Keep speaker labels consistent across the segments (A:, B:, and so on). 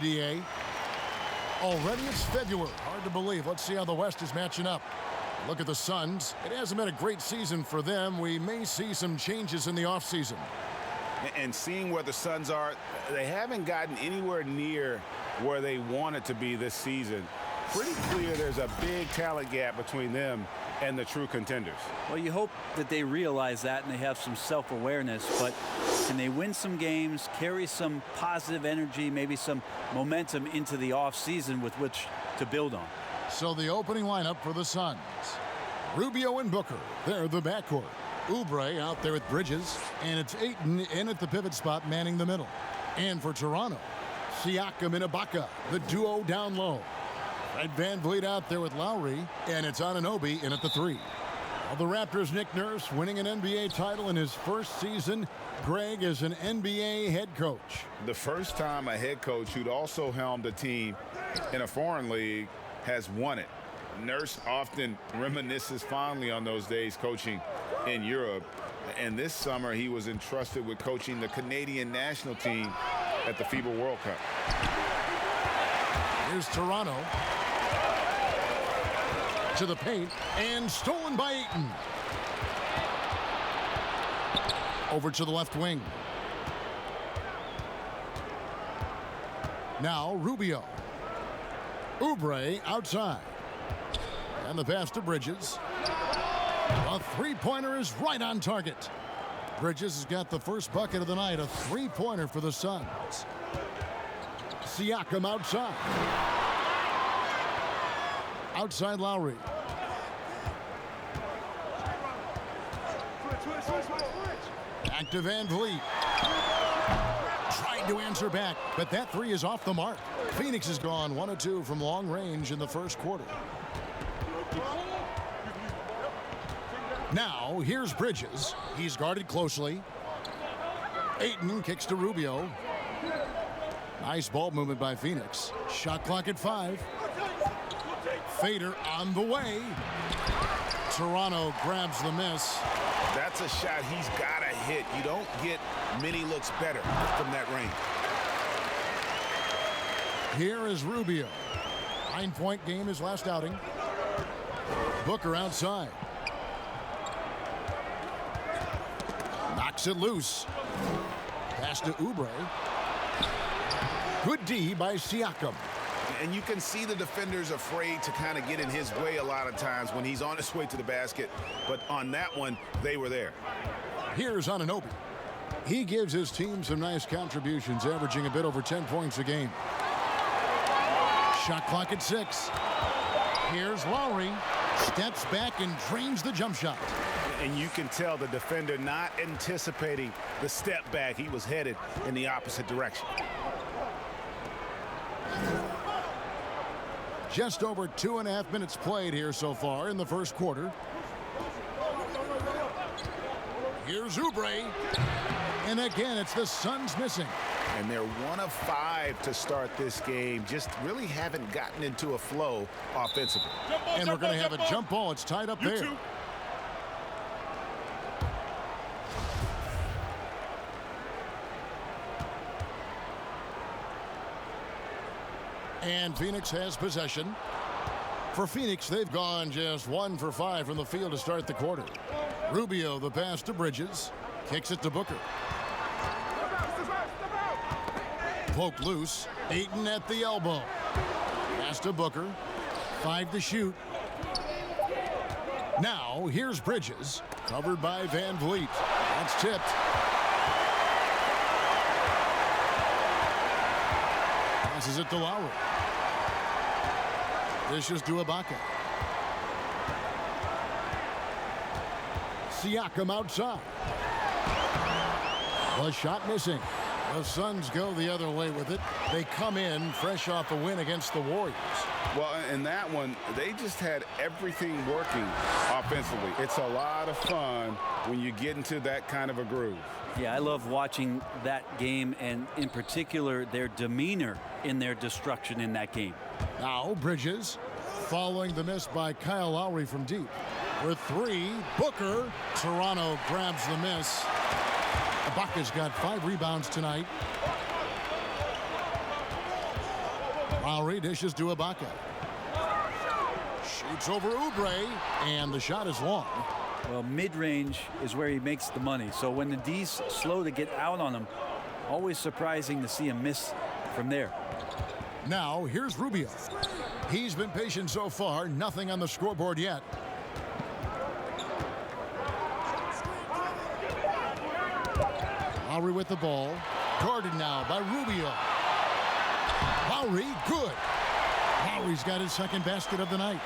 A: DA. Already it's February. Hard to believe. Let's see how the West is matching up. Look at the Suns. It hasn't been a great season for them. We may see some changes in the offseason.
B: And seeing where the Suns are, they haven't gotten anywhere near where they wanted to be this season. Pretty clear there's a big talent gap between them and the true contenders.
C: Well, you hope that they realize that and they have some self-awareness, but can they win some games, carry some positive energy, maybe some momentum into the offseason with which to build on?
A: So the opening lineup for the Suns. Rubio and Booker, they're the backcourt. Oubre out there with Bridges, and it's Ayton in at the pivot spot manning the middle. And for Toronto, Siakam and Ibaka, the duo down low. Fred VanVleet out there with Lowry, and it's Anunoby in at the 3. Well, the Raptors' Nick Nurse winning an NBA title in his first season. Greg is an NBA head coach.
B: The first time a head coach who'd also helmed a team in a foreign league has won it. Nurse often reminisces fondly on those days coaching in Europe. And this summer, he was entrusted with coaching the Canadian national team at the FIBA World Cup.
A: Here's Toronto. To the paint, and stolen by Ayton. Over to the left wing. Now Rubio. Oubre outside. And the pass to Bridges. A three-pointer is right on target. Bridges has got the first bucket of the night, a three-pointer for the Suns. Siakam outside. Outside Lowry. Back to VanVleet. Tried to answer back, but that three is off the mark. Phoenix has gone 1 of 2 from long range in the first quarter. Now, here's Bridges. He's guarded closely. Ayton kicks to Rubio. Nice ball movement by Phoenix. Shot clock at 5. Fader on the way. Toronto grabs the miss.
B: That's a shot he's got to hit. You don't get many looks better from that range.
A: Here is Rubio. 9-point game his last outing. Booker outside. Knocks it loose. Pass to Oubre. Good D by Siakam.
B: And you can see the defenders afraid to kind of get in his way a lot of times when he's on his way to the basket. But on that one, they were there.
A: Here's Anunoby. He gives his team some nice contributions, averaging a bit over 10 points a game. Shot clock at 6. Here's Lowry. Steps back and drains the jump shot.
B: And you can tell the defender not anticipating the step back. He was headed in the opposite direction.
A: Just over 2.5 minutes played here so far in the first quarter. Here's Oubre. And again, it's the Suns missing.
B: And they're 1 of 5 to start this game. Just really haven't gotten into a flow offensively.
A: And we're going to have a jump ball. It's tied up there. And Phoenix has possession. For Phoenix, they've gone just 1 for 5 from the field to start the quarter. Rubio, the pass to Bridges. Kicks it to Booker. Poke loose. Ayton at the elbow. Pass to Booker. 5 to shoot. Now, here's Bridges. Covered by VanVleet. That's tipped. Passes it to Lowry. Dishes to Ibaka. Siakam outside. The shot missing. The Suns go the other way with it. They come in fresh off a win against the Warriors.
B: Well, in that one, they just had everything working offensively. It's a lot of fun when you get into that kind of a groove.
C: Yeah, I love watching that game, and in particular, their demeanor in their destruction in that game.
A: Now Bridges, following the miss by Kyle Lowry from deep. With 3, Booker. Toronto grabs the miss. Ibaka's got 5 rebounds tonight. Lowry dishes to Ibaka. Shoots over Oubre, and the shot is long.
C: Well, mid-range is where he makes the money. So when the D's slow to get out on him, always surprising to see him miss from there.
A: Now, here's Rubio. He's been patient so far, nothing on the scoreboard yet. Lowry with the ball. Guarded now by Rubio. Lowry, good. Lowry's got his second basket of the night.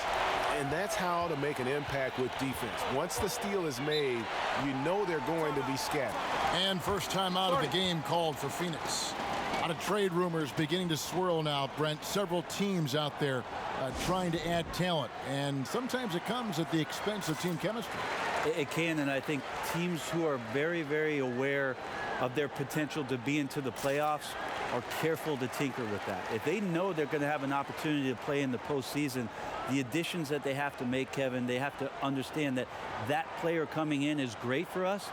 D: And that's how to make an impact with defense. Once the steal is made, you know they're going to be scattered.
A: And first time out of the game called for Phoenix. A lot of trade rumors beginning to swirl now, Brent. Several teams out there trying to add talent. And sometimes it comes at the expense of team chemistry.
C: It can, and I think teams who are very, very aware of their potential to be into the playoffs are careful to tinker with that. If they know they're going to have an opportunity to play in the postseason, the additions that they have to make, Kevin, they have to understand that that player coming in is great for us,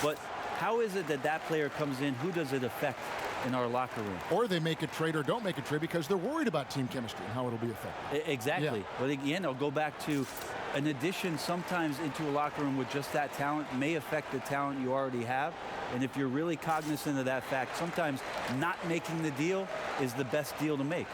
C: but how is it that that player comes in? Who does it affect in our locker room?
A: Or they make a trade or don't make a trade because they're worried about team chemistry and how it'll be affected.
C: Exactly.
A: Yeah.
C: But again, I'll go back to an addition sometimes into a locker room with just that talent may affect the talent you already have. And if you're really cognizant of that fact, sometimes not making the deal is the best deal to make.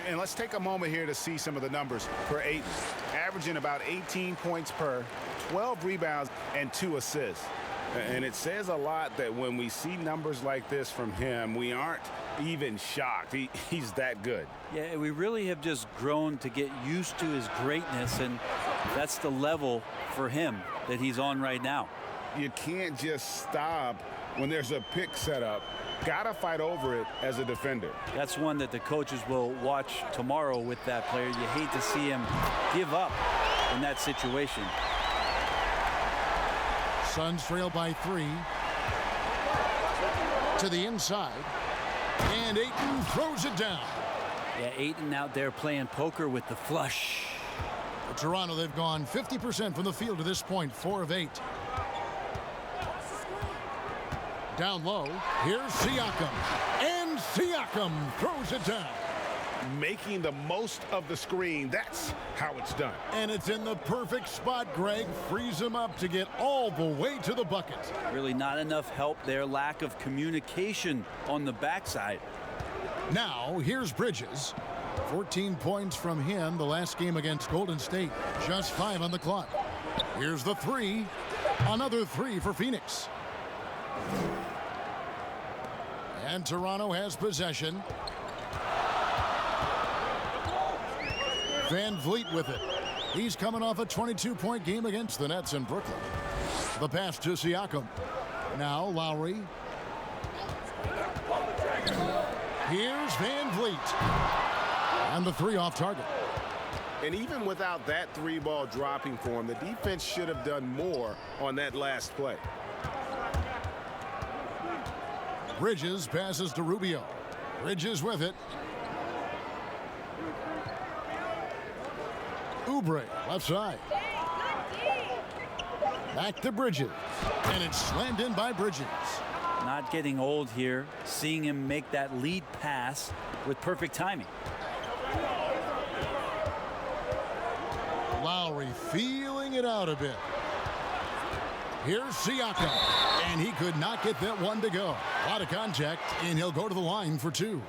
D: And let's take a moment here to see some of the numbers for Ayton. Averaging about 18 points per, 12 rebounds, and 2 assists.
B: And it says a lot that when we see numbers like this from him, we aren't even shocked. He's that good.
C: Yeah, we really have just grown to get used to his greatness, and that's the level for him that he's on right now.
B: You can't just stop when there's a pick set up. Gotta fight over it as a defender.
C: That's one that the coaches will watch tomorrow with that player. You hate to see him give up in that situation.
A: Suns trail by 3. To the inside. And Ayton throws it down.
C: Yeah, Ayton out there playing poker with the flush.
A: For Toronto, they've gone 50% from the field to this point, 4 of 8. Down low, here's Siakam. And Siakam throws it down.
B: Making the most of the screen, that's how it's done.
A: And it's in the perfect spot, Greg. Frees him up to get all the way to the bucket.
C: Really not enough help there. Lack of communication on the backside.
A: Now, here's Bridges. 14 points from him the last game against Golden State. Just 5 on the clock. Here's the 3. Another 3 for Phoenix. And Toronto has possession. Van Vliet with it. He's coming off a 22-point game against the Nets in Brooklyn. The pass to Siakam. Now Lowry. Here's Van Vliet. And the 3 off target.
D: And even without that 3-ball dropping for him, the defense should have done more on that last play.
A: Bridges passes to Rubio. Bridges with it. Oubre, left side. Back to Bridges. And it's slammed in by Bridges.
C: Not getting old here. Seeing him make that lead pass with perfect timing.
A: Lowry feeling it out a bit. Here's Siakam. And he could not get that one to go. A lot of contact, and he'll go to the line for 2.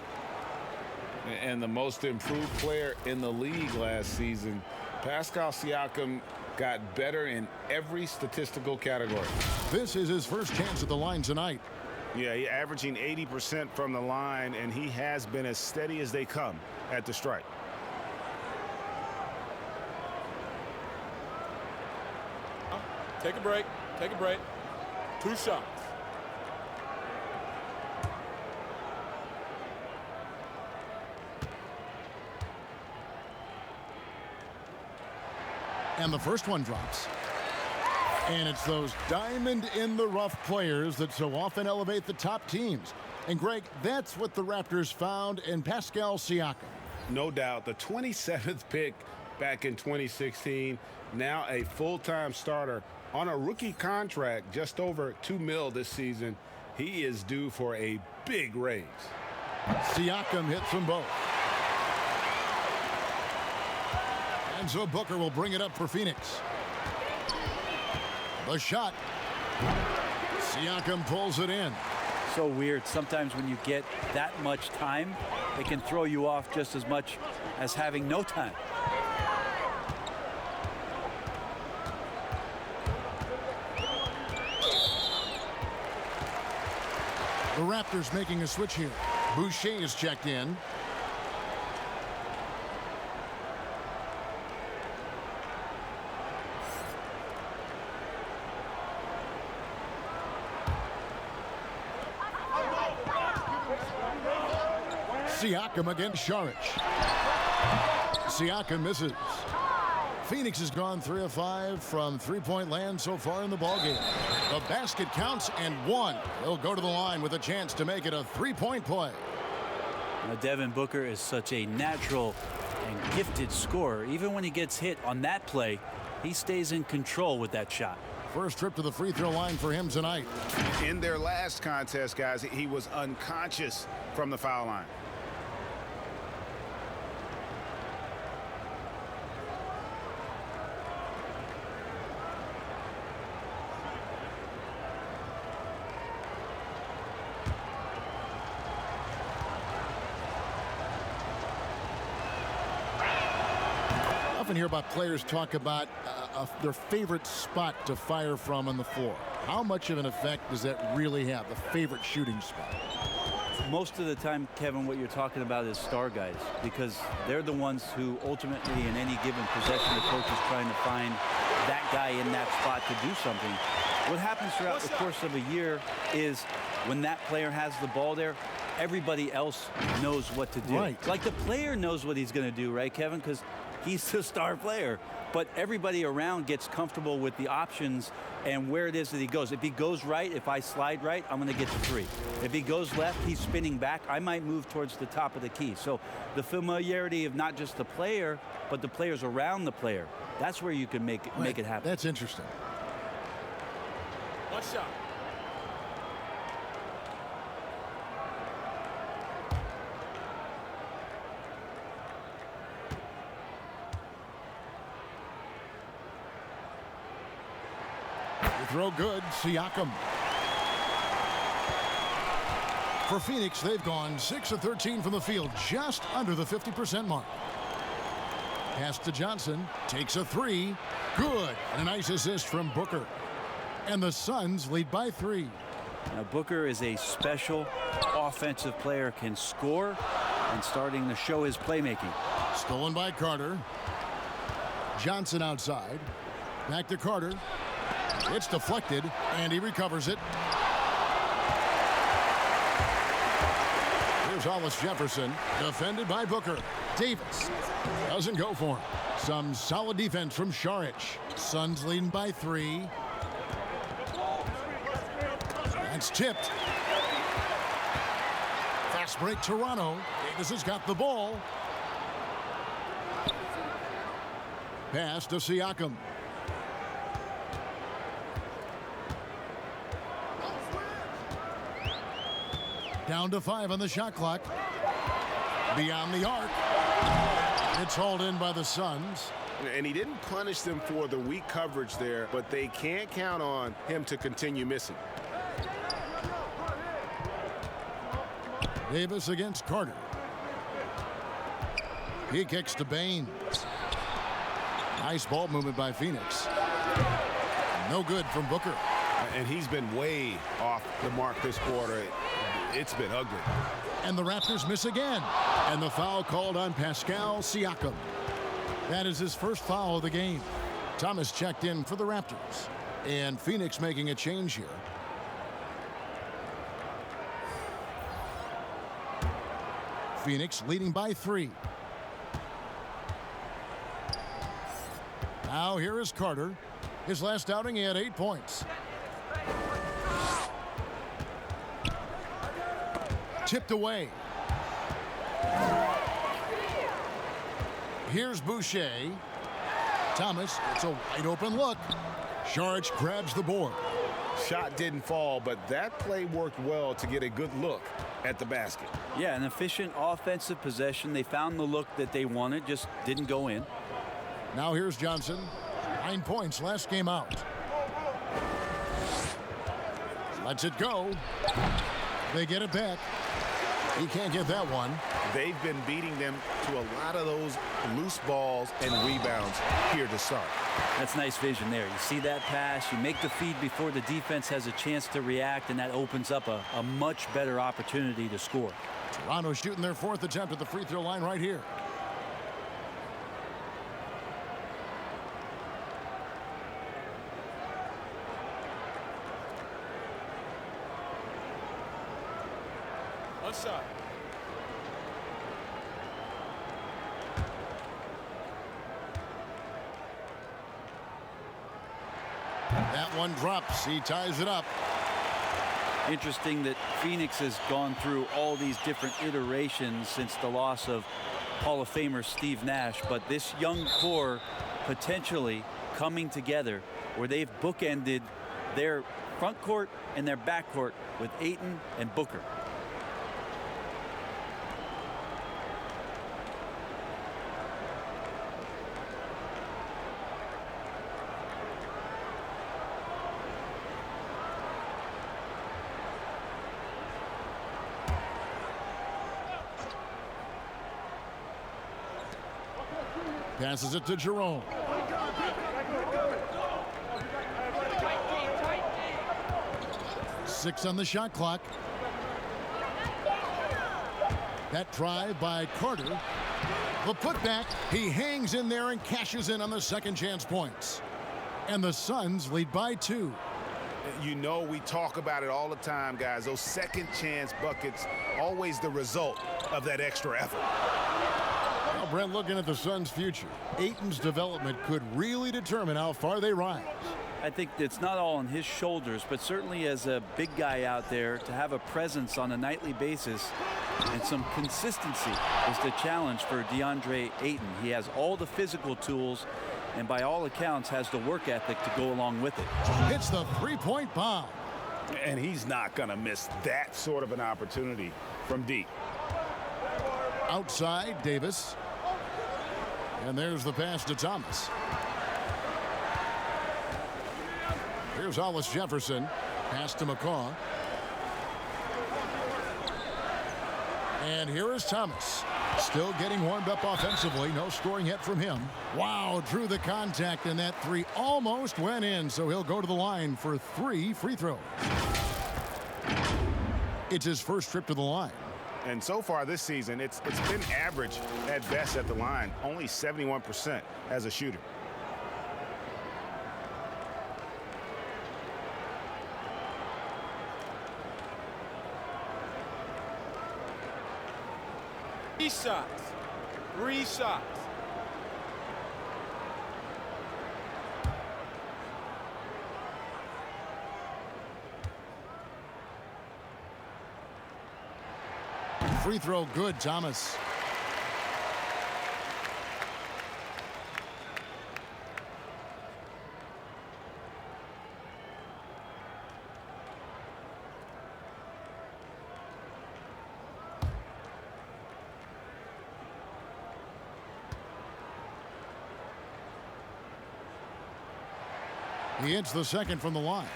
B: And the most improved player in the league last season, Pascal Siakam, got better in every statistical category.
A: This is his first chance at the line tonight.
D: Yeah, he's averaging 80% from the line, and he has been as steady as they come at the strike.
E: Take a break. Take a break. 2 shots.
A: And the first one drops. And it's those diamond-in-the-rough players that so often elevate the top teams. And, Greg, that's what the Raptors found in Pascal Siakam.
D: No doubt. The 27th pick back in 2016. Now a full-time starter on a rookie contract, just over $2 million this season. He is due for a big raise.
A: Siakam hits from both. And so Booker will bring it up for Phoenix. The shot. Siakam pulls it in.
C: So weird. Sometimes when you get that much time, it can throw you off just as much as having no time.
A: The Raptors making a switch here. Boucher is checked in. Siakam against Saric. Siakam misses. Phoenix has gone 3 of 5 from three-point land so far in the ballgame. The basket counts and one. They'll go to the line with a chance to make it a three-point play.
C: Now, Devin Booker is such a natural and gifted scorer. Even when he gets hit on that play, he stays in control with that shot.
A: First trip to the free throw line for him tonight.
D: In their last contest, guys, he was unconscious from the foul line.
A: Often hear about players talk about their favorite spot to fire from on the floor. How much of an effect does that really have, the favorite shooting spot?
C: Most of the time, Kevin, what you're talking about is star guys, because they're the ones who ultimately in any given possession the coach is trying to find that guy in that spot to do something. What happens throughout the course of a year is when that player has the ball there, everybody else knows what to do.
A: Right.
C: Like the player knows what he's going to do, right, Kevin? Because he's the star player. But everybody around gets comfortable with the options and where it is that he goes. If he goes right, if I slide right, I'm going to get the three. If he goes left, he's spinning back. I might move towards the top of the key. So the familiarity of not just the player, but the players around the player, that's where you can make it happen.
A: That's interesting.
E: One shot.
A: Throw good, Siakam. For Phoenix, they've gone 6 of 13 from the field, just under the 50% mark. Pass to Johnson, takes a three, good, and a nice assist from Booker. And the Suns lead by 3.
C: Now Booker is a special offensive player, can score, and starting to show his playmaking.
A: Stolen by Carter. Johnson outside. Back to Carter. It's deflected, and he recovers it. Here's Hollis Jefferson, defended by Booker. Davis doesn't go for him. Some solid defense from Saric. Suns leading by 3. That's tipped. Fast break, Toronto. Davis has got the ball. Pass to Siakam. Down to 5 on the shot clock. Beyond the arc. It's hauled in by the Suns.
D: And he didn't punish them for the weak coverage there, but they can't count on him to continue missing.
A: Davis against Carter. He kicks to Baines. Nice ball movement by Phoenix. No good from Booker.
D: And he's been way off the mark this quarter. It's been ugly.
A: And the Raptors miss again. And the foul called on Pascal Siakam. That is his first foul of the game. Thomas checked in for the Raptors. And Phoenix making a change here. Phoenix leading by 3. Now here is Carter. His last outing, he had 8 points. Tipped away. Here's Boucher. Thomas, it's a wide open look. Saric grabs the board.
B: Shot didn't fall, but that play worked well to get a good look at the basket.
C: Yeah, an efficient offensive possession. They found the look that they wanted, just didn't go in.
A: Now here's Johnson. 9 points last game out. Lets it go. They get it back. He can't get that one.
B: They've been beating them to a lot of those loose balls and rebounds here to start.
C: That's nice vision there. You see that pass, you make the feed before the defense has a chance to react, and that opens up a much better opportunity to score.
A: Toronto shooting their 4th attempt at the free throw line right here.
E: One shot.
A: That one drops. He ties it up.
C: Interesting that Phoenix has gone through all these different iterations since the loss of Hall of Famer Steve Nash, but this young core potentially coming together where they've bookended their front court and their back court with Ayton and Booker.
A: Passes it to Jerome. Six on the shot clock. That drive by Carter. The putback. He hangs in there and cashes in on the second chance points. And the Suns lead by 2.
B: You know, we talk about it all the time, guys. Those second chance buckets, always the result of that extra effort.
A: Well, Brent, looking at the Suns' future, Ayton's development could really determine how far they rise.
C: I think it's not all on his shoulders, but certainly as a big guy out there, to have a presence on a nightly basis and some consistency is the challenge for DeAndre Ayton. He has all the physical tools and by all accounts has the work ethic to go along with it.
A: Hits the three-point bomb.
B: And he's not going to miss that sort of an opportunity from deep.
A: Outside, Davis. And there's the pass to Thomas. Here's Hollis Jefferson. Pass to McCaw. And here is Thomas. Still getting warmed up offensively. No scoring yet from him. Wow, drew the contact, and that three almost went in, so he'll go to the line for 3 free throws. It's his first trip to the line.
B: And so far this season, it's been average at best at the line. Only 71% as a shooter.
E: Three shots. 3 shots.
A: Free throw good, Thomas. He hits the second from the line.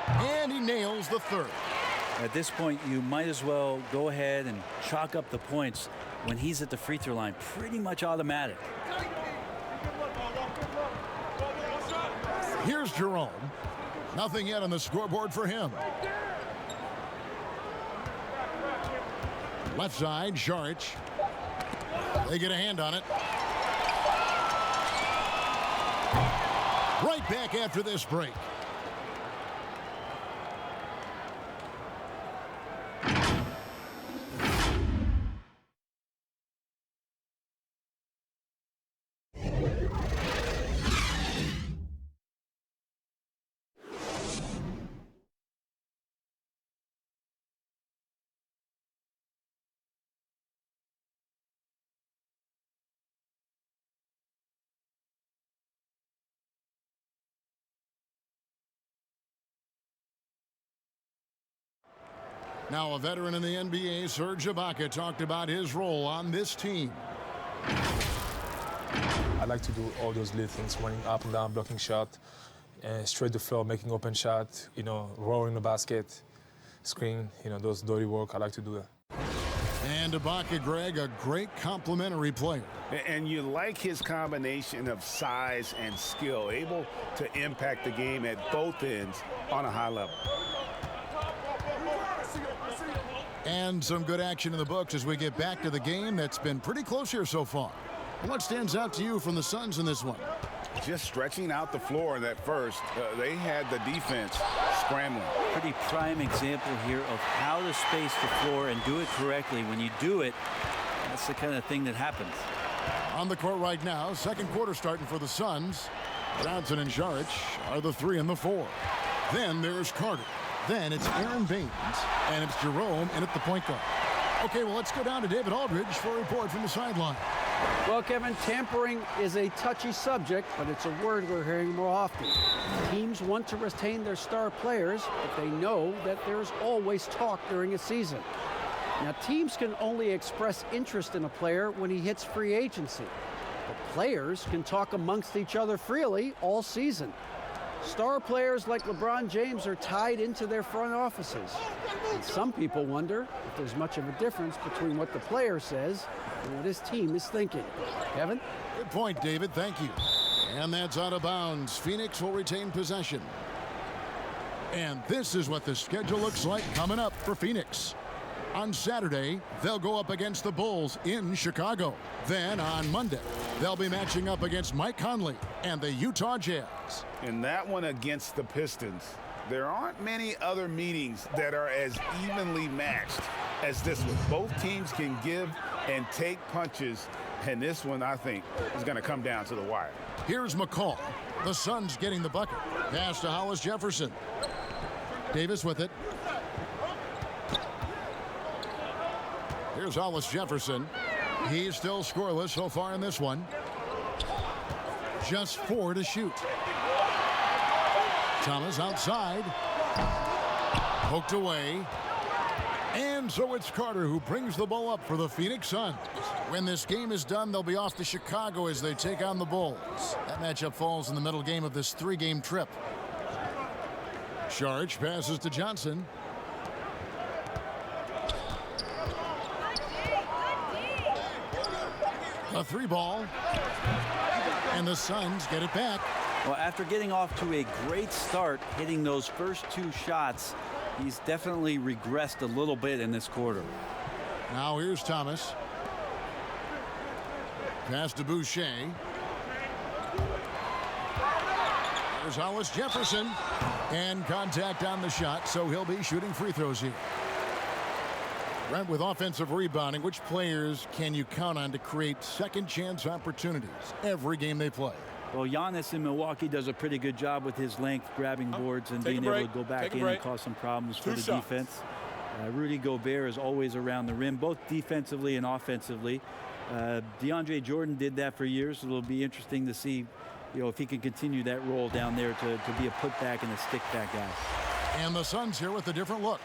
A: And he nails the third.
C: At this point, you might as well go ahead and chalk up the points when he's at the free throw line. Pretty much automatic.
A: Here's Jerome. Nothing yet on the scoreboard for him. Left side, Saric. They get a hand on it. Right back after this break. Now a veteran in the NBA, Serge Ibaka, talked about his role on this team.
F: I like to do all those little things, running up and down, blocking shot, and straight to the floor, making open shot, rolling the basket, screen, those dirty work. I like to do that.
A: And Ibaka, Greg, a great complementary player.
B: And you like his combination of size and skill, able to impact the game at both ends on a high level.
A: And some good action in the books as we get back to the game that's been pretty close here so far. What stands out to you from the Suns in this one?
B: Just stretching out the floor in that first. They had the defense scrambling.
C: Pretty prime example here of how to space the floor and do it correctly. When you do it, that's the kind of thing that happens.
A: On the court right now, second quarter starting for the Suns. Johnson and Saric are the 3 and the 4. Then there's Carter. Then it's Aaron Baines, and it's Jerome in at the point guard. Okay, well, let's go down to David Aldridge for a report from the sideline.
G: Well, Kevin, tampering is a touchy subject, but it's a word we're hearing more often. Teams want to retain their star players, but they know that there's always talk during a season. Now, teams can only express interest in a player when he hits free agency. But players can talk amongst each other freely all season. Star players like LeBron James are tied into their front offices. And some people wonder if there's much of a difference between what the player says and what his team is thinking. Kevin?
A: Good point, David. Thank you. And that's out of bounds. Phoenix will retain possession. And this is what the schedule looks like coming up for Phoenix. On Saturday, they'll go up against the Bulls in Chicago. Then on Monday, they'll be matching up against Mike Conley and the Utah Jazz.
B: In that one against the Pistons, there aren't many other meetings that are as evenly matched as this one. Both teams can give and take punches, and this one, I think, is going to come down to the wire.
A: Here's McCall. The Suns getting the bucket. Pass to Hollis Jefferson. Davis with it. Here's Hollis Jefferson. He's still scoreless so far in this one. Just 4 to shoot. Thomas outside. Poked away. And so it's Carter who brings the ball up for the Phoenix Suns. When this game is done, they'll be off to Chicago as they take on the Bulls. That matchup falls in the middle game of this 3-game trip. Saric passes to Johnson. A 3-ball. And the Suns get it back.
C: Well, after getting off to a great start, hitting those first 2 shots, he's definitely regressed a little bit in this quarter.
A: Now here's Thomas. Pass to Boucher. There's Hollis Jefferson. And contact on the shot, so he'll be shooting free throws here. Brent, with offensive rebounding, which players can you count on to create second chance opportunities every game they play?
C: Well, Giannis in Milwaukee does a pretty good job with his length, grabbing boards and being able to go back in and cause some problems for the defense. Rudy Gobert is always around the rim, both defensively and offensively. DeAndre Jordan did that for years. It'll be interesting to see, if he can continue that role down there to be a putback and a stick-back guy.
A: And the Suns here with a different look.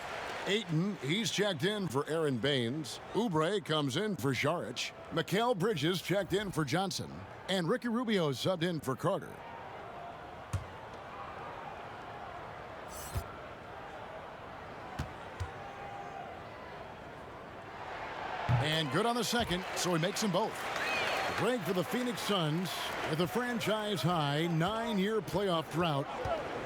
A: Ayton, he's checked in for Aaron Baines. Oubre comes in for Saric. Mikal Bridges checked in for Johnson. And Ricky Rubio subbed in for Carter. And good on the second, so he makes them both. Greg, for the Phoenix Suns, with a franchise-high 9-year playoff drought,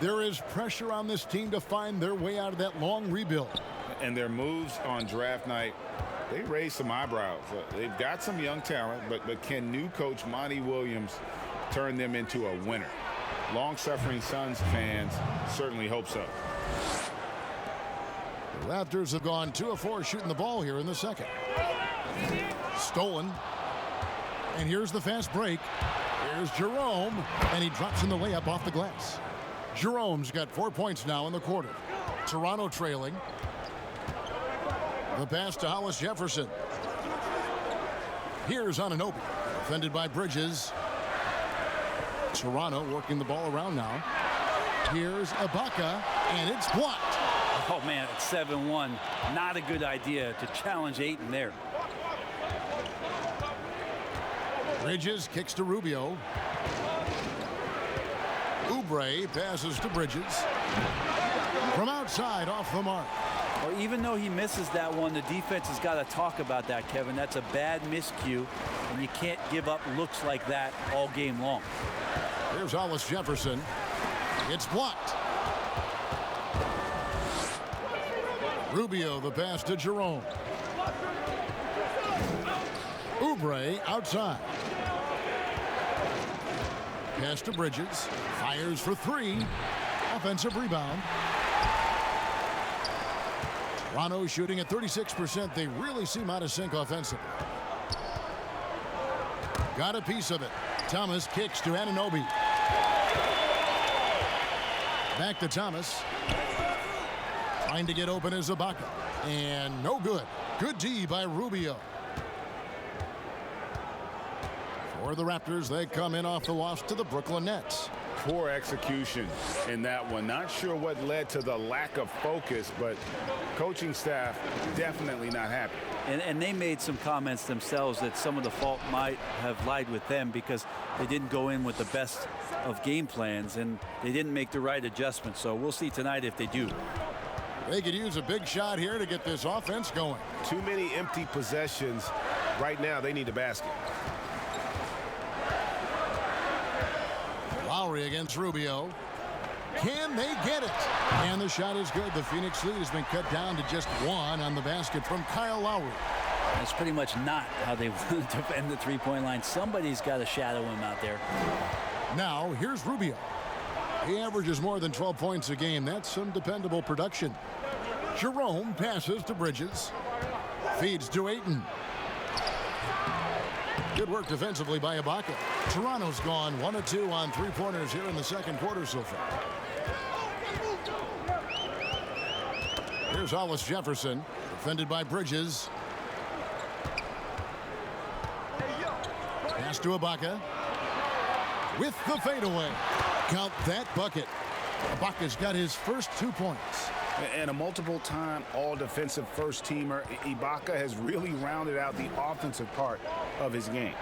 A: there is pressure on this team to find their way out of that long rebuild.
B: And their moves on draft night, they raised some eyebrows. They've got some young talent, but can new coach Monty Williams turn them into a winner? Long-suffering Suns fans certainly hope so.
A: The Raptors have gone 2 of 4 shooting the ball here in the second. Stolen. And here's the fast break. Here's Jerome, and he drops in the layup off the glass. Jerome's got 4 points now in the quarter. Toronto trailing. The pass to Hollis Jefferson. Here's Anunoby, defended by Bridges. Toronto working the ball around now. Here's Ibaka, and it's blocked. A
C: Oh, man, it's 7-1. Not a good idea to challenge Ayton there.
A: Bridges kicks to Rubio. Oubre passes to Bridges. From outside, off the mark.
C: Well, even though he misses that one, the defense has got to talk about that, Kevin. That's a bad miscue, and you can't give up looks like that all game long.
A: Here's Hollis Jefferson. It's blocked. Rubio, the pass to Jerome. Oubre outside. Pass to Bridges. Fires for three. Offensive rebound. Toronto shooting at 36%. They really seem out of sync offensively. Got a piece of it. Thomas kicks to Anunoby. Back to Thomas. Trying to get open is Ibaka. And no good. Good D by Rubio. For the Raptors, they come in off the loss to the Brooklyn Nets.
B: Poor execution in that one. Not sure what led to the lack of focus, but coaching staff definitely not happy.
C: And they made some comments themselves that some of the fault might have lied with them because they didn't go in with the best of game plans and they didn't make the right adjustments. So we'll see tonight if they do.
A: They could use a big shot here to get this offense going.
D: Too many empty possessions. Right now, they need a basket.
A: Lowry against Rubio. Can they get it? And the shot is good. The Phoenix lead has been cut down to just one on the basket from Kyle Lowry.
C: That's pretty much not how they want to defend the three-point line. Somebody's got to shadow him out there.
A: Now, here's Rubio. He averages more than 12 points a game. That's some dependable production. Jerome passes to Bridges. Feeds to Ayton. Good work defensively by Ibaka. Toronto's gone 1 of 2 on three-pointers here in the second quarter so far. Here's Hollis Jefferson, defended by Bridges. Pass to Ibaka. With the fadeaway. Count that bucket. Ibaka's got his first 2 points.
B: And a multiple-time all-defensive first-teamer, Ibaka has really rounded out the offensive part of his game.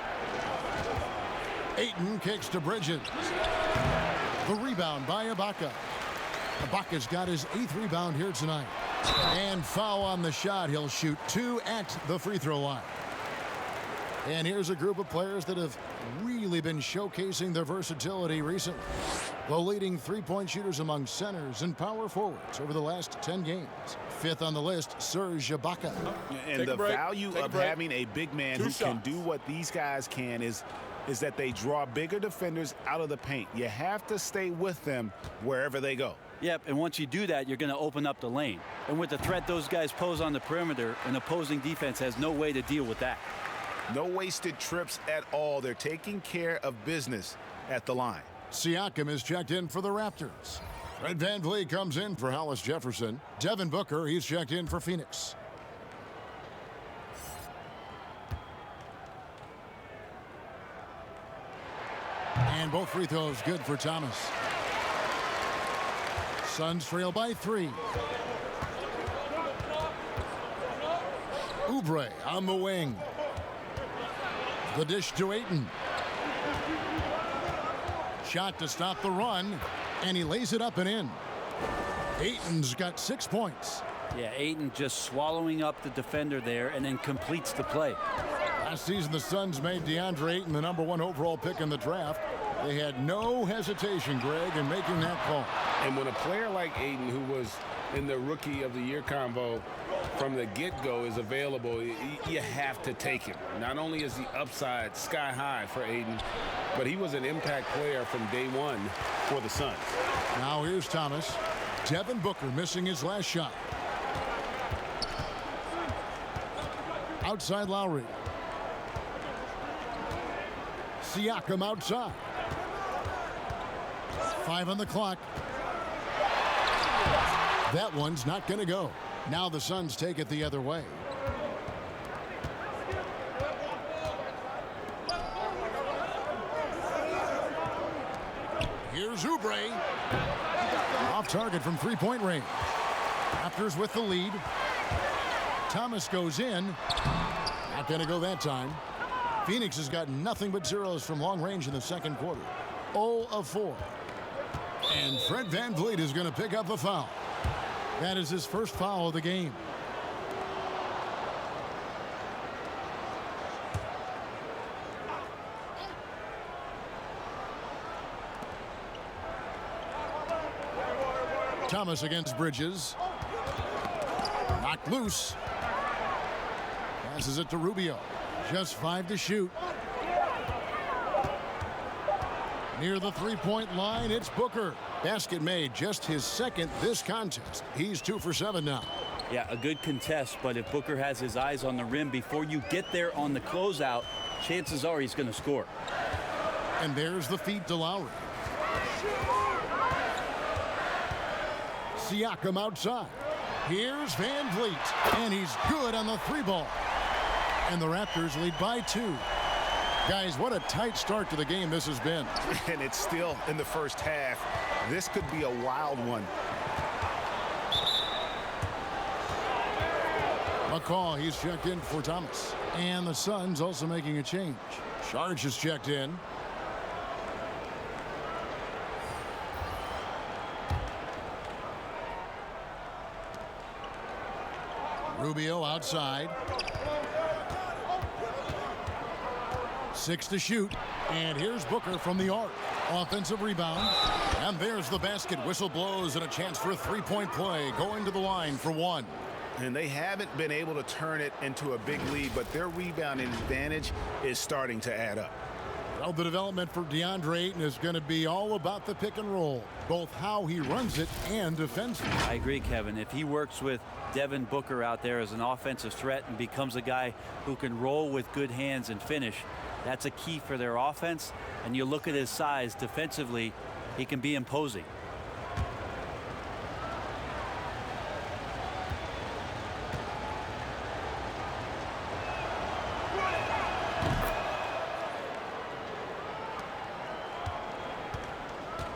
A: Ayton kicks to Bridges. The rebound by Ibaka. Ibaka's got his 8th rebound here tonight. And foul on the shot. He'll shoot 2 at the free throw line. And here's a group of players that have really been showcasing their versatility recently. The leading three-point shooters among centers and power forwards over the last 10 games. 5th on the list, Serge Ibaka.
B: And the value of having a big man who can do what these guys can is that they draw bigger defenders out of the paint. You have to stay with them wherever they go.
C: Yep, and once you do that, you're going to open up the lane. And with the threat those guys pose on the perimeter, an opposing defense has no way to deal with that.
B: No wasted trips at all. They're taking care of business at the line.
A: Siakam is checked in for the Raptors. Fred VanVleet comes in for Hollis Jefferson. Devin Booker, he's checked in for Phoenix. And both free throws good for Thomas. Suns trail by 3. Oubre on the wing. The dish to Ayton. Shot to stop the run, and he lays it up and in. Ayton's got 6 points.
C: Yeah, Ayton just swallowing up the defender there and then completes the play.
A: Last season, the Suns made DeAndre Ayton the #1 overall pick in the draft. They had no hesitation, Greg, in making that call.
D: And when a player like Ayton, who was in the Rookie of the Year convo from the get-go, is available, you have to take him. Not only is the upside sky high for Ayton, but he was an impact player from day one for the Suns.
A: Now here's Thomas. Devin Booker missing his last shot. Outside Lowry. Siakam outside. 5 on the clock. That one's not going to go. Now the Suns take it the other way. Here's Oubre. Off target from three-point range. Raptors with the lead. Thomas goes in. Not going to go that time. Phoenix has got nothing but zeros from long range in the second quarter. 0 of 4. And Fred VanVleet is going to pick up a foul. That is his first foul of the game. Thomas against Bridges. Knocked loose. Passes it to Rubio. Just 5 to shoot. Near the three-point line, it's Booker. Basket made, just his second this contest. He's 2 for 7 now.
C: Yeah, a good contest, but if Booker has his eyes on the rim before you get there on the closeout, chances are he's going to score.
A: And there's the feed to Lowry. Siakam outside. Here's VanVleet, and he's good on the 3-ball. And the Raptors lead by 2. Guys, what a tight start to the game this has been.
B: And it's still in the first half. This could be a wild one.
A: McCaw, he's checked in for Thomas. And the Suns also making a change. Sharge is checked in. Rubio outside. 6 to shoot. And here's Booker from the arc. Offensive rebound. And there's the basket. Whistle blows and a chance for a three-point play. Going to the line for 1.
B: And they haven't been able to turn it into a big lead, but their rebounding advantage is starting to add up.
A: Well, the development for DeAndre Ayton is going to be all about the pick and roll, both how he runs it and defends it.
C: I agree, Kevin. If he works with Devin Booker out there as an offensive threat and becomes a guy who can roll with good hands and finish, that's a key for their offense. And you look at his size defensively, he can be imposing.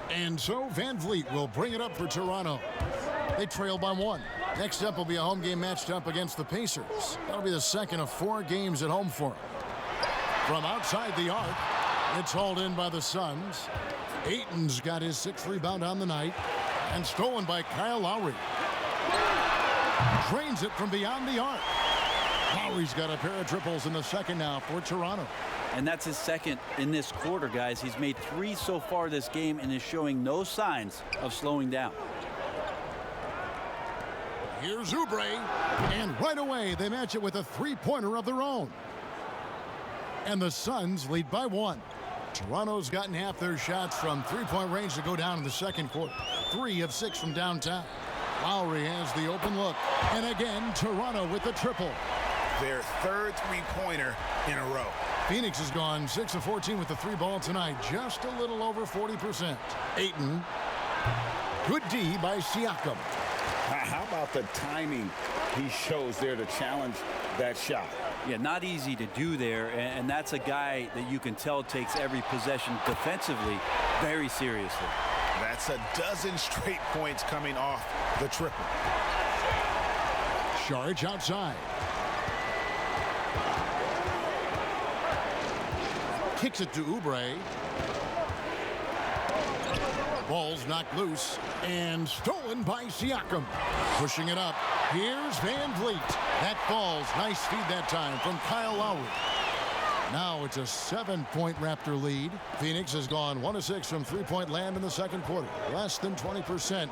A: And so VanVleet will bring it up for Toronto. They trail by 1. Next up will be a home game matched up against the Pacers. That'll be the second of 4 games at home for him. From outside the arc, it's hauled in by the Suns. Ayton's got his 6th rebound on the night. And stolen by Kyle Lowry. Drains it from beyond the arc. Lowry's got a pair of triples in the second now for Toronto.
C: And that's his second in this quarter, guys. He's made 3 so far this game and is showing no signs of slowing down.
A: Here's Oubre, and right away they match it with a three-pointer of their own. And the Suns lead by 1. Toronto's gotten half their shots from three-point range to go down in the second quarter. 3 of 6 from downtown. Lowry has the open look, and again Toronto with the triple.
B: Their 3rd three-pointer in a row.
A: Phoenix has gone 6 of 14 with the 3-ball tonight, just a little over 40%. Ayton, good D by Siakam.
B: How about the timing he shows there to challenge that shot?
C: Yeah, not easy to do there, and that's a guy that you can tell takes every possession defensively very seriously.
B: That's a dozen straight points coming off the triple.
A: Sharge outside. Kicks it to Oubre. Ball's knocked loose and stolen by Siakam. Pushing it up. Here's VanVleet. That falls. Nice feed that time from Kyle Lowry. Now it's a 7-point Raptor lead. Phoenix has gone 1 of 6 from three-point land in the second quarter. Less than 20%,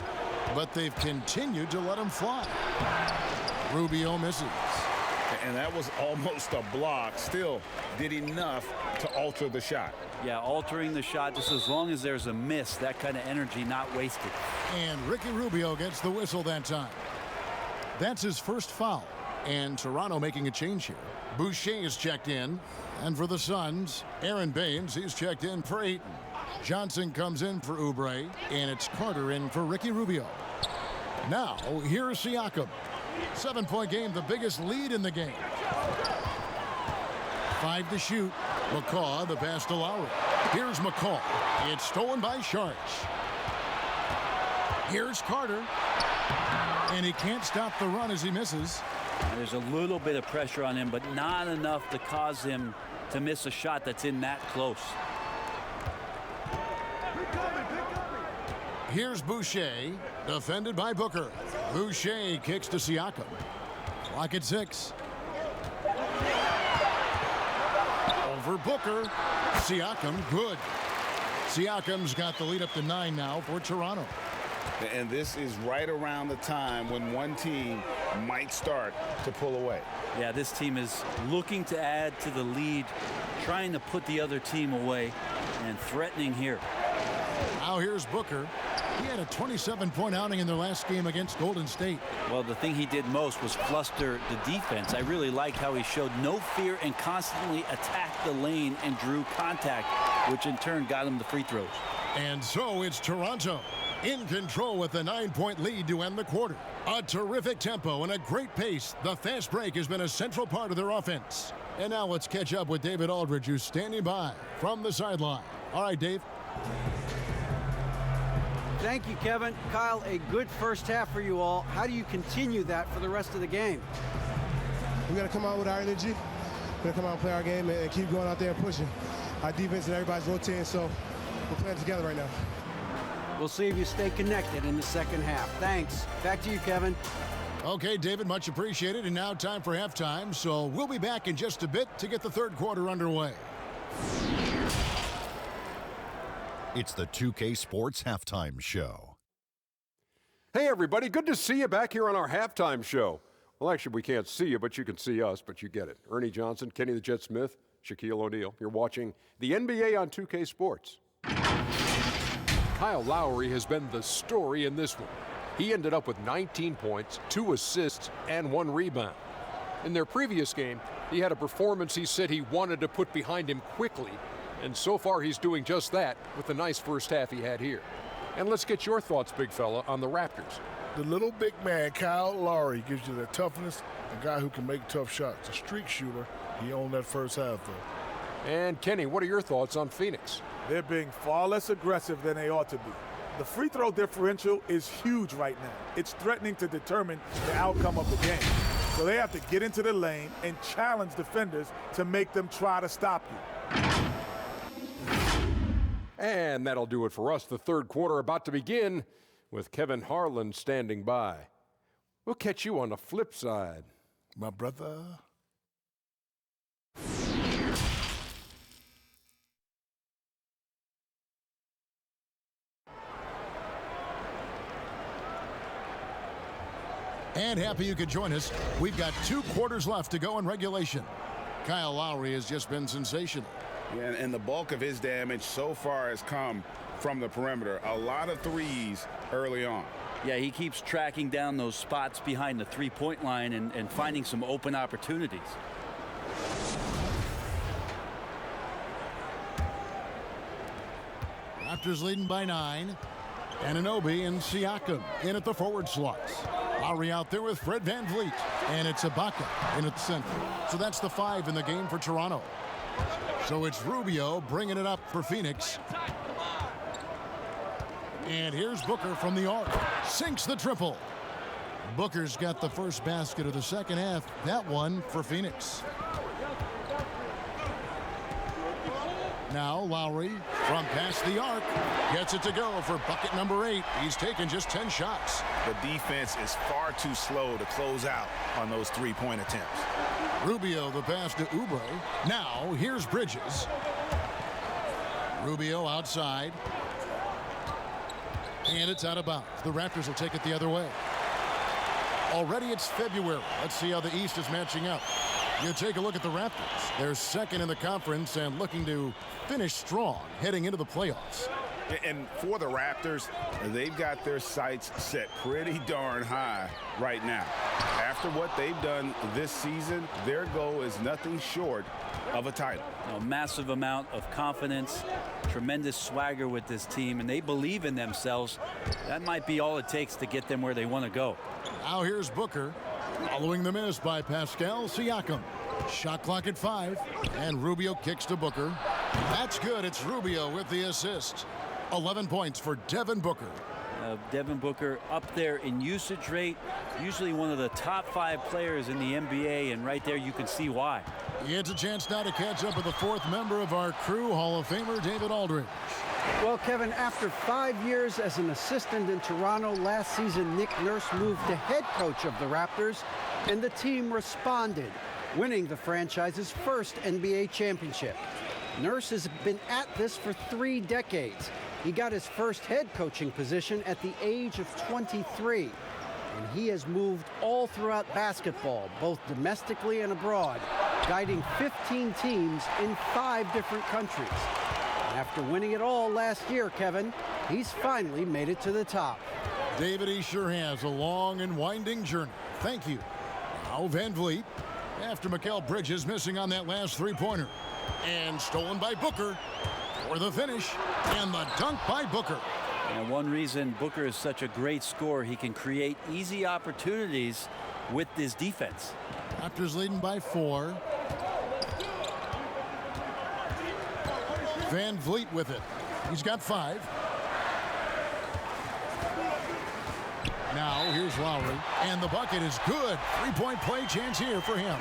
A: but they've continued to let them fly. Rubio misses.
B: And that was almost a block. Still did enough to alter the shot.
C: Yeah, altering the shot just as long as there's a miss, that kind of energy not wasted.
A: And Ricky Rubio gets the whistle that time. That's his first foul. And Toronto making a change here. Boucher is checked in. And for the Suns, Aaron Baines, he's checked in for Ayton. Johnson comes in for Oubre. And it's Carter in for Ricky Rubio. Now, here's Siakam. 7-point game, the biggest lead in the game. 5 to shoot. McCaw, the pass to Lowry. Here's McCaw. It's stolen by Sharge. Here's Carter. And he can't stop the run as he misses.
C: There's a little bit of pressure on him, but not enough to cause him to miss a shot that's in that close.
A: Here's Boucher, defended by Booker. Boucher kicks to Siakam. Clock at 6. Over Booker. Siakam, good. Siakam's got the lead up to 9 now for Toronto.
B: And this is right around the time when one team might start to pull away.
C: Yeah, this team is looking to add to the lead, trying to put the other team away, and threatening here.
A: Now here's Booker. He had a 27-point outing in their last game against Golden State.
C: Well, the thing he did most was fluster the defense. I really liked how he showed no fear and constantly attacked the lane and drew contact, which in turn got him the free throws.
A: And so it's Toronto in control with a 9-point lead to end the quarter. A terrific tempo and a great pace. The fast break has been a central part of their offense. And now let's catch up with David Aldridge, who's standing by from the sideline. All right, Dave.
G: Thank you, Kevin. Kyle, a good first half for you all. How do you continue that for the rest of the game?
H: We got to come out with our energy. We got to come out and play our game and keep going out there and pushing. Our defense and everybody's rotating, so we're playing together right now.
G: We'll see if you stay connected in the second half. Thanks. Back to you, Kevin.
A: Okay, David, much appreciated. And now time for halftime. So we'll be back in just a bit to get the third quarter underway.
I: It's the 2K Sports Halftime Show.
J: Hey, everybody. Good to see you back here on our halftime show. Well, actually, we can't see you, but you can see us, but you get it. Ernie Johnson, Kenny the Jet Smith, Shaquille O'Neal. You're watching the NBA on 2K Sports.
K: Kyle Lowry has been the story in this one. He ended up with 19 points, 2 assists, and 1 rebound. In their previous game, he had a performance he said he wanted to put behind him quickly, and so far he's doing just that with the nice first half he had here. And let's get your thoughts, big fella, on the Raptors.
L: The little big man, Kyle Lowry, gives you the toughness, a guy who can make tough shots. A streak shooter. He owned that first half, though.
K: And Kenny, what are your thoughts on Phoenix?
M: They're being far less aggressive than they ought to be. The free throw differential is huge right now. It's threatening to determine the outcome of the game. So they have to get into the lane and challenge defenders to make them try to stop you.
J: And that'll do it for us. The third quarter about to begin with Kevin Harlan standing by. We'll catch you on the flip side.
L: My brother.
A: And happy you could join us. We've got 2 quarters left to go in regulation. Kyle Lowry has just been sensational.
B: Yeah, and the bulk of his damage so far has come from the perimeter. A lot of threes early on.
C: Yeah, he keeps tracking down those spots behind the three-point line and finding some open opportunities.
A: Raptors leading by 9. Anunoby and Siakam in at the forward slots. Lowry out there with Fred VanVleet. And it's Ibaka in at the center. So that's the 5 in the game for Toronto. So it's Rubio bringing it up for Phoenix. And here's Booker from the arc. Sinks the triple. Booker's got the first basket of the second half. That one for Phoenix. Now Lowry from past the arc gets it to go for bucket number 8. He's taken just 10 shots.
B: The defense is far too slow to close out on those three-point attempts.
A: Rubio the pass to Oubre. Now here's Bridges. Rubio outside. And it's out of bounds. The Raptors will take it the other way. Already it's February. Let's see how the East is matching up. You take a look at the Raptors. They're second in the conference and looking to finish strong heading into the playoffs.
B: And for the Raptors, they've got their sights set pretty darn high right now. After what they've done this season, their goal is nothing short of a title.
C: A massive amount of confidence, tremendous swagger with this team, and they believe in themselves. That might be all it takes to get them where they want to go.
A: Now here's Booker, following the miss by Pascal Siakam. Shot clock at 5, and Rubio kicks to Booker. That's good. It's Rubio with the assist. 11 points for Devin Booker.
C: Devin Booker up there in usage rate, usually one of the top 5 players in the NBA, and right there you can see why.
A: He gets a chance now to catch up with the 4th member of our crew, Hall of Famer David Aldridge.
G: Well, Kevin, after 5 years as an assistant in Toronto, last season Nick Nurse moved to head coach of the Raptors, and the team responded, winning the franchise's first NBA championship. Nurse has been at this for 3 decades. He got his first head coaching position at the age of 23. And he has moved all throughout basketball, both domestically and abroad, guiding 15 teams in 5 different countries. After winning it all last year, Kevin, he's finally made it to the top.
A: David, he sure has a long and winding journey. Thank you. Now Van Vliet, after Mikal Bridges missing on that last 3-pointer. And stolen by Booker for the finish, and the dunk by Booker.
C: And one reason Booker is such a great scorer, he can create easy opportunities with his defense.
A: Raptors leading by 4. Van Vliet with it. He's got 5. Now here's Lowry, and the bucket is good. 3-point play chance here for him.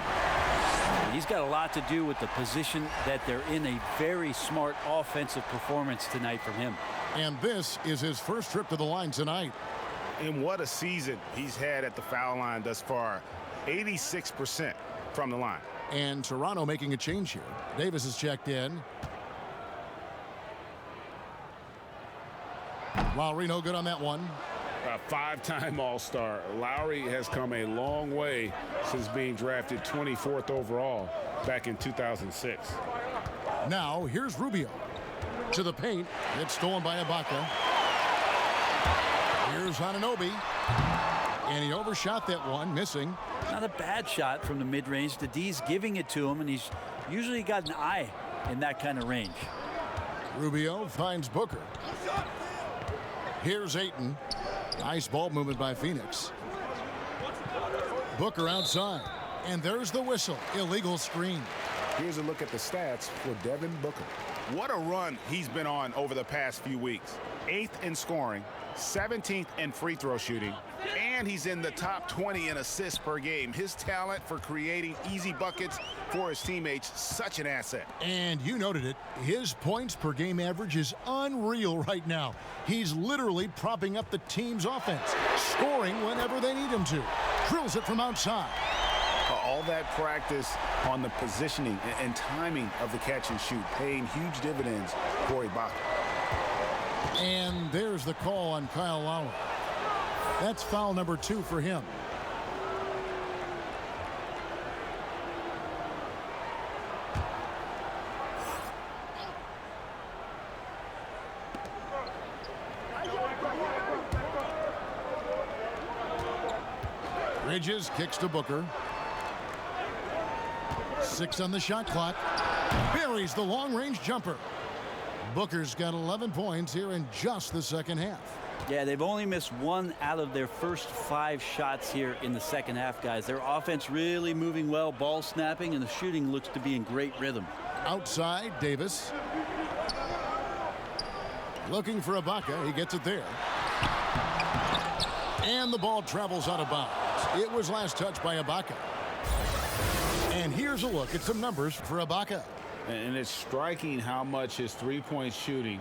C: He's got a lot to do with the position that they're in. A very smart offensive performance tonight from him.
A: And this is his first trip to the line tonight.
B: And what a season he's had at the foul line thus far. 86% from the line.
A: And Toronto making a change here. Davis is checked in. Lowry no good on that one.
D: A 5-time All-Star. Lowry has come a long way since being drafted 24th overall back in 2006.
A: Now here's Rubio to the paint. It's stolen by Ibaka. Here's Anunoby, and he overshot that one, missing.
C: Not a bad shot from the mid-range. The D's giving it to him, and he's usually got an eye in that kind of range.
A: Rubio finds Booker. Here's Ayton. Nice ball movement by Phoenix. Booker outside. And there's the whistle. Illegal screen.
B: Here's a look at the stats for Devin Booker. What a run he's been on over the past few weeks. 8th in scoring, 17th in free throw shooting, and he's in the top 20 in assists per game. His talent for creating easy buckets for his teammates, such an asset.
A: And you noted it, his points per game average is unreal right now. He's literally propping up the team's offense, scoring whenever they need him to. Drills it from outside.
B: All that practice on the positioning and timing of the catch and shoot paying huge dividends for Ibaka.
A: And there's the call on Kyle Lowry. That's foul number 2 for him. Bridges kicks to Booker. 6 on the shot clock. Buries the long-range jumper. Booker's got 11 points here in just the second half.
C: Yeah, they've only missed 1 out of their first 5 shots here in the second half, guys. Their offense really moving well, ball snapping, and the shooting looks to be in great rhythm.
A: Outside, Davis. Looking for Ibaka. He gets it there. And the ball travels out of bounds. It was last touched by Ibaka. And here's a look at some numbers for Ibaka.
D: And it's striking how much his three-point shooting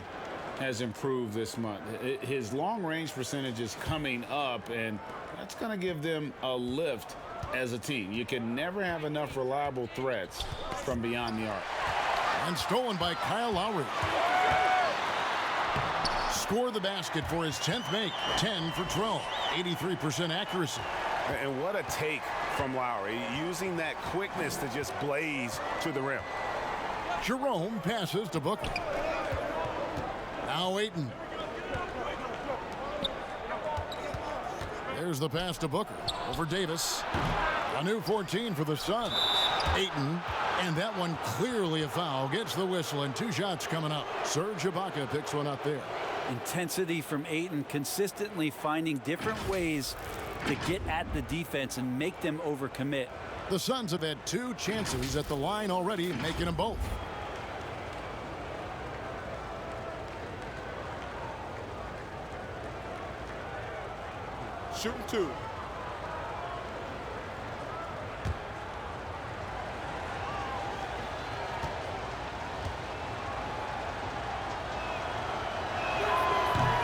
D: has improved this month. His long-range percentage is coming up, and that's going to give them a lift as a team. You can never have enough reliable threats from beyond the arc.
A: And stolen by Kyle Lowry. Score the basket for his 10th make. 10 for 12. 83% accuracy.
B: And what a take from Lowry, using that quickness to just blaze to the rim.
A: Jerome passes to Booker. Now Ayton. There's the pass to Booker. Over Davis. A new 14 for the Suns. Ayton. And that one clearly a foul. Gets the whistle, and 2 shots coming up. Serge Ibaka picks one up there.
C: Intensity from Ayton, consistently finding different ways to get at the defense and make them overcommit.
A: The Suns have had 2 chances at the line already, making them both.
E: shooting 2.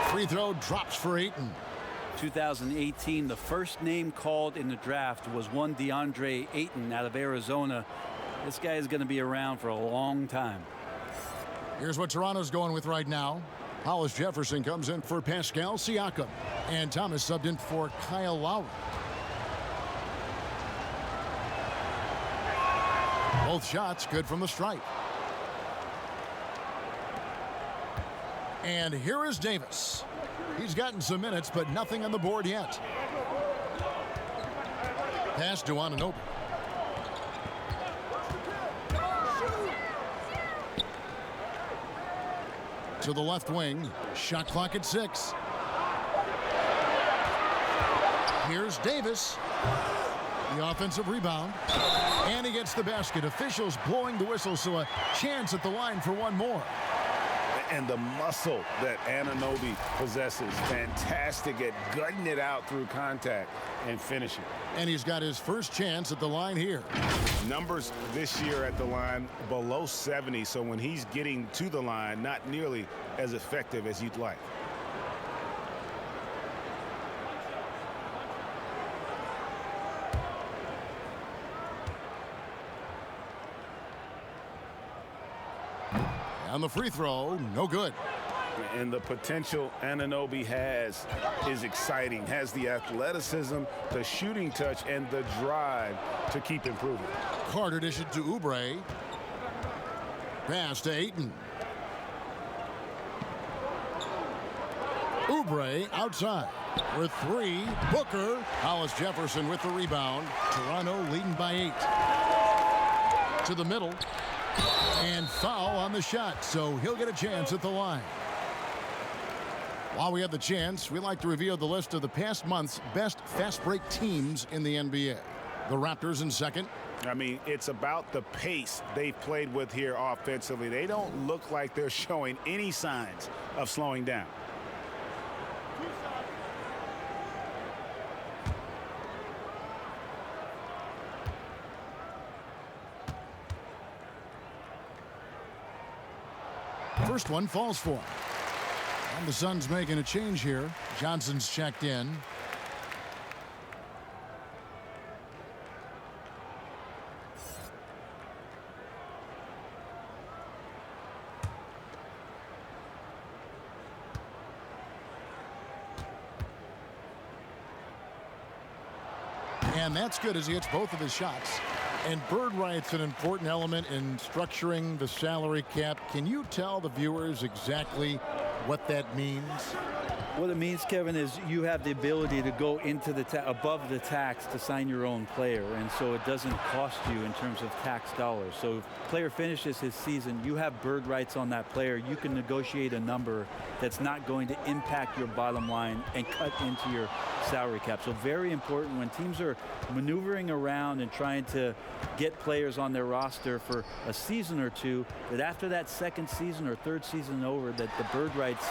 A: Free throw drops for Ayton.
C: 2018, the first name called in the draft was one DeAndre Ayton out of Arizona. This guy is going to be around for a long time.
A: Here's what Toronto's going with right now. Hollis Jefferson comes in for Pascal Siakam. And Thomas subbed in for Kyle Lowry. Both shots good from the stripe. And here is Davis. He's gotten some minutes, but nothing on the board yet. Pass to Anunoby. To the left wing. Shot clock at 6. Here's Davis. The offensive rebound. And he gets the basket. Officials blowing the whistle, so a chance at the line for one more.
B: And the muscle that Anunoby possesses, fantastic at gutting it out through contact and finishing.
A: And he's got his first chance at the line here.
B: Numbers this year at the line below 70, so when he's getting to the line, not nearly as effective as you'd like.
A: On the free throw, no good.
B: And the potential Anunoby has is exciting. Has the athleticism, the shooting touch, and the drive to keep improving.
A: Carter dished it to Oubre. Pass to Ayton. Oubre outside. For 3, Booker. Hollis Jefferson with the rebound. Toronto leading by 8. To the middle. And foul on the shot, so he'll get a chance at the line. While we have the chance, we like to reveal the list of the past month's best fast break teams in the NBA. The Raptors in second.
B: I mean, it's about the pace they've played with here offensively. They don't look like they're showing any signs of slowing down.
A: First one falls for him. And the Suns making a change here. Johnson's checked in. And that's good as he hits both of his shots. And bird right's an important element in structuring the salary cap. Can you tell the viewers exactly what that means?
C: What it means, Kevin, is you have the ability to go into the above the tax to sign your own player, and so it doesn't cost you in terms of tax dollars. So if a player finishes his season, you have bird rights on that player. You can negotiate a number that's not going to impact your bottom line and cut into your salary cap. So very important when teams are maneuvering around and trying to get players on their roster for a season or two, that after that second season or third season over, that the bird rights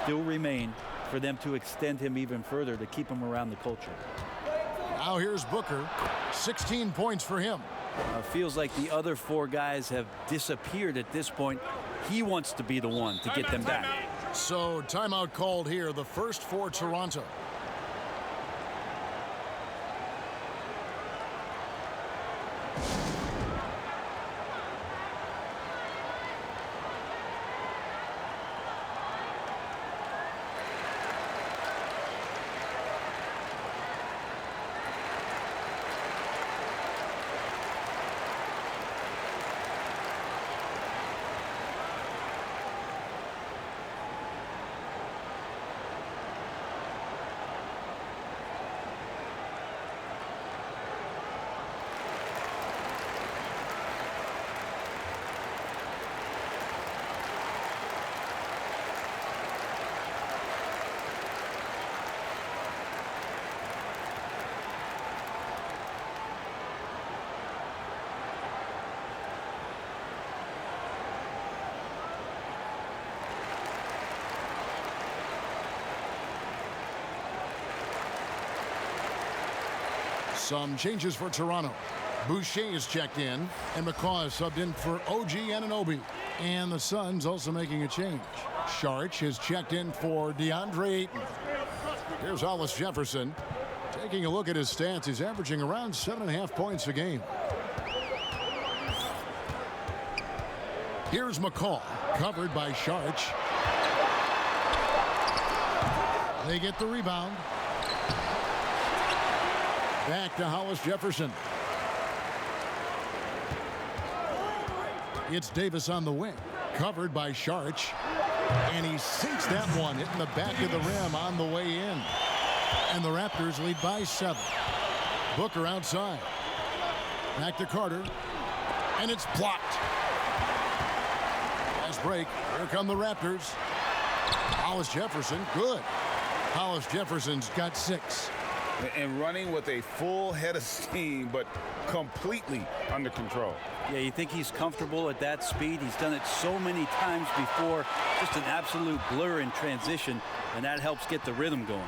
C: still remain for them to extend him even further to keep him around the culture.
A: Now here's Booker. 16 points for him.
C: Feels like the other 4 guys have disappeared at this point. He wants to be the one to get them back.
A: So timeout called here, the first for Toronto. Some changes for Toronto. Boucher is checked in, and McCaw is subbed in for OG Anunoby. And the Suns also making a change. Sharch is checked in for DeAndre Ayton. Here's Hollis Jefferson. Taking a look at his stats, he's averaging around 7.5 points a game. Here's McCaw, covered by Sharch. They get the rebound. Back to Hollis Jefferson. It's Davis on the wing, covered by Sharch. And he sinks that one, hitting the back of the rim on the way in. And the Raptors lead by 7. Booker outside. Back to Carter. And it's blocked. Last break. Here come the Raptors. Hollis Jefferson, good. Hollis Jefferson's got 6.
B: And running with a full head of steam, but completely under control.
C: Yeah, you think he's comfortable at that speed. He's done it so many times before. Just an absolute blur in transition, and that helps get the rhythm going.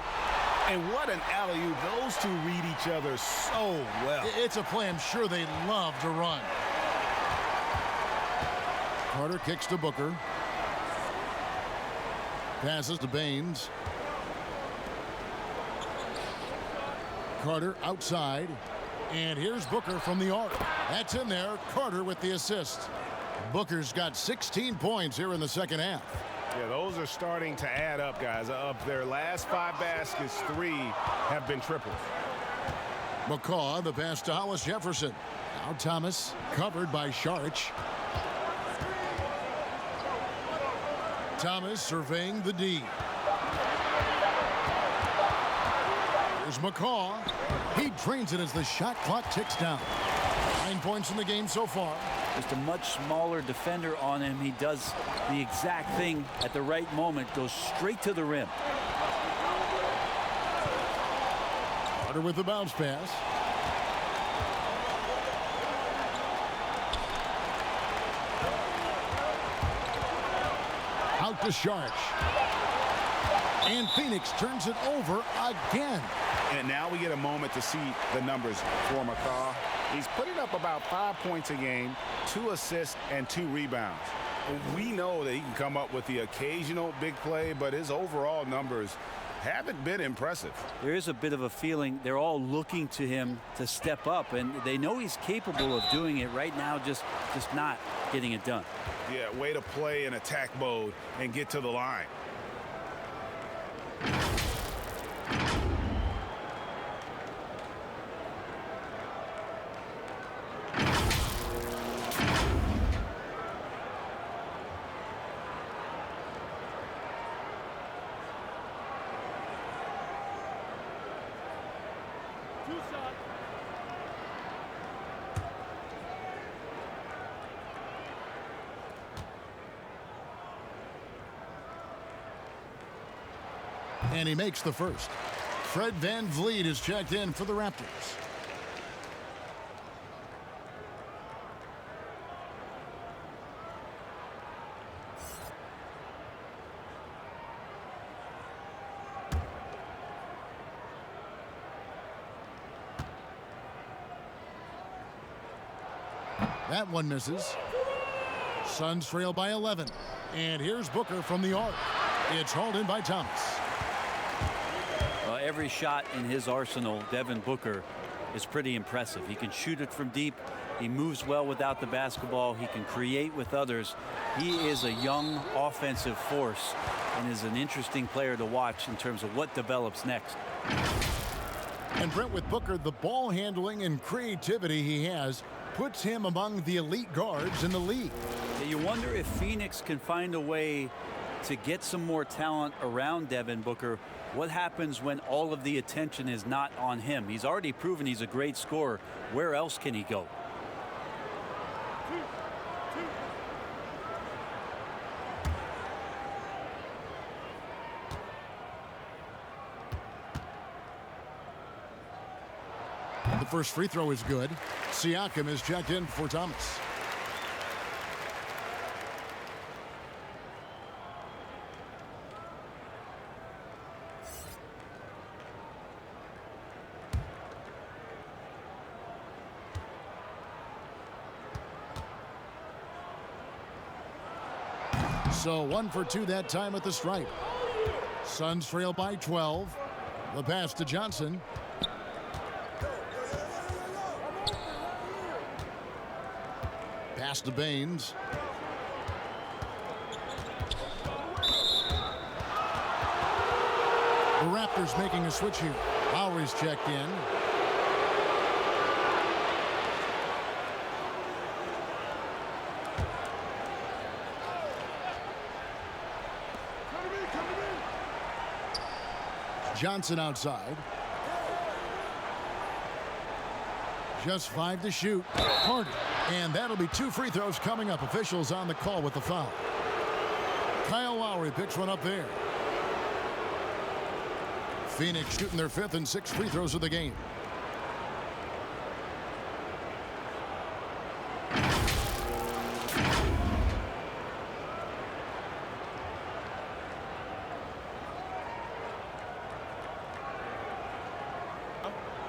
B: And what an alley-oop. Those two read each other so well.
A: It's a play I'm sure they love to run. Carter kicks to Booker. Passes to Baines. Carter outside. And here's Booker from the arc. That's in there. Carter with the assist. Booker's got 16 points here in the second half.
D: Yeah, those are starting to add up, guys. Of their last 5 baskets, 3 have been triples.
A: McCaw, the pass to Hollis Jefferson. Now Thomas, covered by Sharch. Thomas surveying the D. Here's McCaw. He drains it as the shot clock ticks down. 9 points in the game so far.
C: Just a much smaller defender on him. He does the exact thing at the right moment. Goes straight to the rim.
A: Carter with the bounce pass. Out to Sharch. And Phoenix turns it over again.
B: And now we get a moment to see the numbers for McCaw. He's putting up about 5 points a game, 2 assists, and 2 rebounds. We know that he can come up with the occasional big play, but his overall numbers haven't been impressive.
C: There is a bit of a feeling they're all looking to him to step up, and they know he's capable of doing it right now, just not getting it done.
B: Yeah, way to play in attack mode and get to the line.
A: And he makes the first. Fred VanVleet is checked in for the Raptors. That one misses. Suns trail by 11. And here's Booker from the arc. It's hauled in by Thomas.
C: Every shot in his arsenal, Devin Booker, is pretty impressive. He can shoot it from deep. He moves well without the basketball. He can create with others. He is a young offensive force and is an interesting player to watch in terms of what develops next.
A: And Brent, with Booker, the ball handling and creativity he has puts him among the elite guards in the league.
C: You wonder if Phoenix can find a way to get some more talent around Devin Booker. What happens when all of the attention is not on him? He's already proven he's a great scorer. Where else can he go?
A: The first free throw is good. Siakam is checked in for Thomas. So 1 for 2 that time at the stripe. Suns trail by 12. The pass to Johnson. Pass to Baines. The Raptors making a switch here. Lowry's checked in. Johnson outside. Just 5 to shoot. Harden. And that'll be 2 free throws coming up. Officials on the call with the foul. Kyle Lowry picks one up there. Phoenix shooting their 5th and 6th free throws of the game.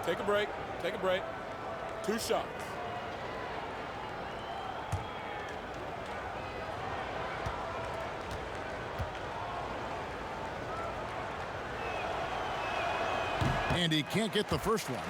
E: Take a break. Take a break. 2 shots.
A: And he can't get the first one.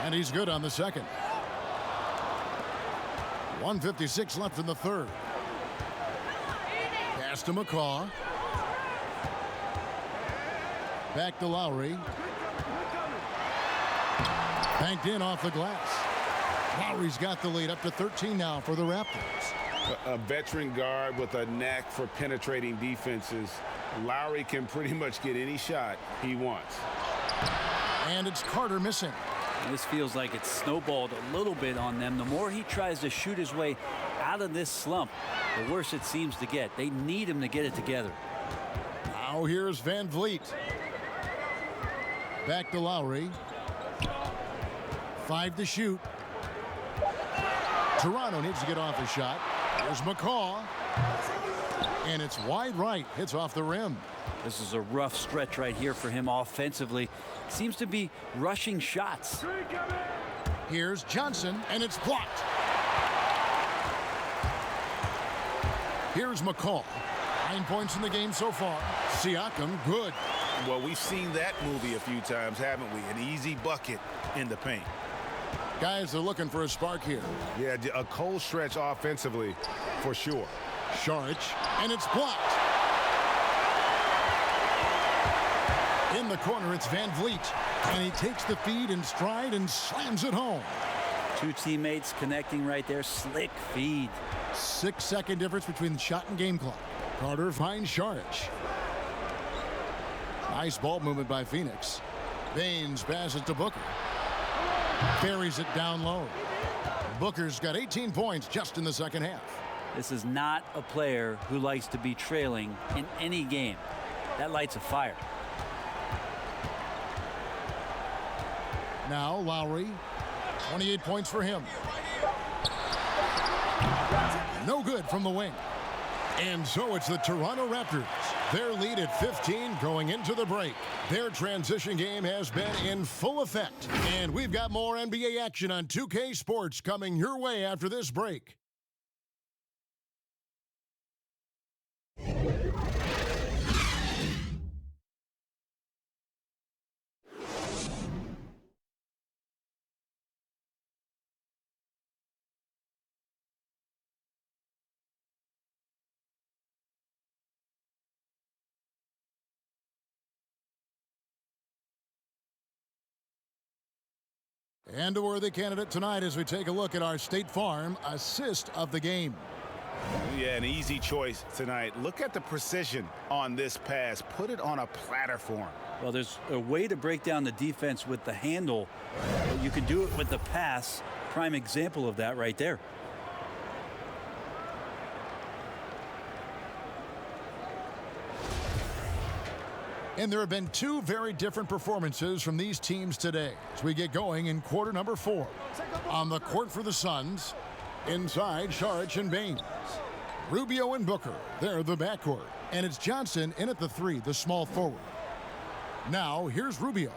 A: And he's good on the second. 1:56 left in the third. Pass to McCaw. Back to Lowry. Banked in off the glass. Lowry's got the lead up to 13 now for the Raptors.
B: A veteran guard with a knack for penetrating defenses. Lowry can pretty much get any shot he wants.
A: And it's Carter missing.
C: This feels like it's snowballed a little bit on them. The more he tries to shoot his way out of this slump, the worse it seems to get. They need him to get it together.
A: Now here's Van Vliet. Back to Lowry. 5 to shoot. Toronto needs to get off a shot. Here's McCaw. And it's wide right. Hits off the rim.
C: This is a rough stretch right here for him offensively. Seems to be rushing shots.
A: Here's Johnson, and it's blocked. Here's McCaw. 9 points in the game so far. Siakam, good.
B: Well, we've seen that movie a few times, haven't we? An easy bucket in the paint.
A: Guys are looking for a spark here.
B: Yeah, a cold stretch offensively, for sure.
A: Saric, and it's blocked. In the corner, it's Van Vliet. And he takes the feed in stride and slams it home.
C: 2 teammates connecting right there. Slick feed.
A: 6-second difference between shot and game clock. Carter finds Saric. Nice ball movement by Phoenix. Baines passes to Booker. Buries it down low. Booker's got 18 points just in the second half.
C: This is not a player who likes to be trailing in any game. That lights a fire.
A: Now Lowry, 28 points for him. No good from the wing. And so it's the Toronto Raptors. Their lead at 15 going into the break. Their transition game has been in full effect. And we've got more NBA action on 2K Sports coming your way after this break. And a worthy candidate tonight as we take a look at our State Farm assist of the game.
B: Yeah, an easy choice tonight. Look at the precision on this pass. Put it on a platter for him.
C: Well, there's a way to break down the defense with the handle. You can do it with the pass. Prime example of that right there.
A: And there have been two very different performances from these teams today as we get going in quarter number 4. On the court for the Suns, inside Saric and Baines. Rubio and Booker, they're the backcourt. And it's Johnson in at the 3, the small forward. Now, here's Rubio.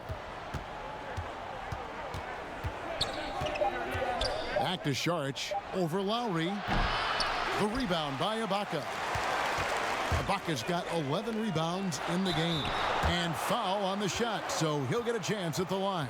A: Back to Saric, over Lowry. The rebound by Ibaka. Ibaka's got 11 rebounds in the game. And foul on the shot, so he'll get a chance at the line.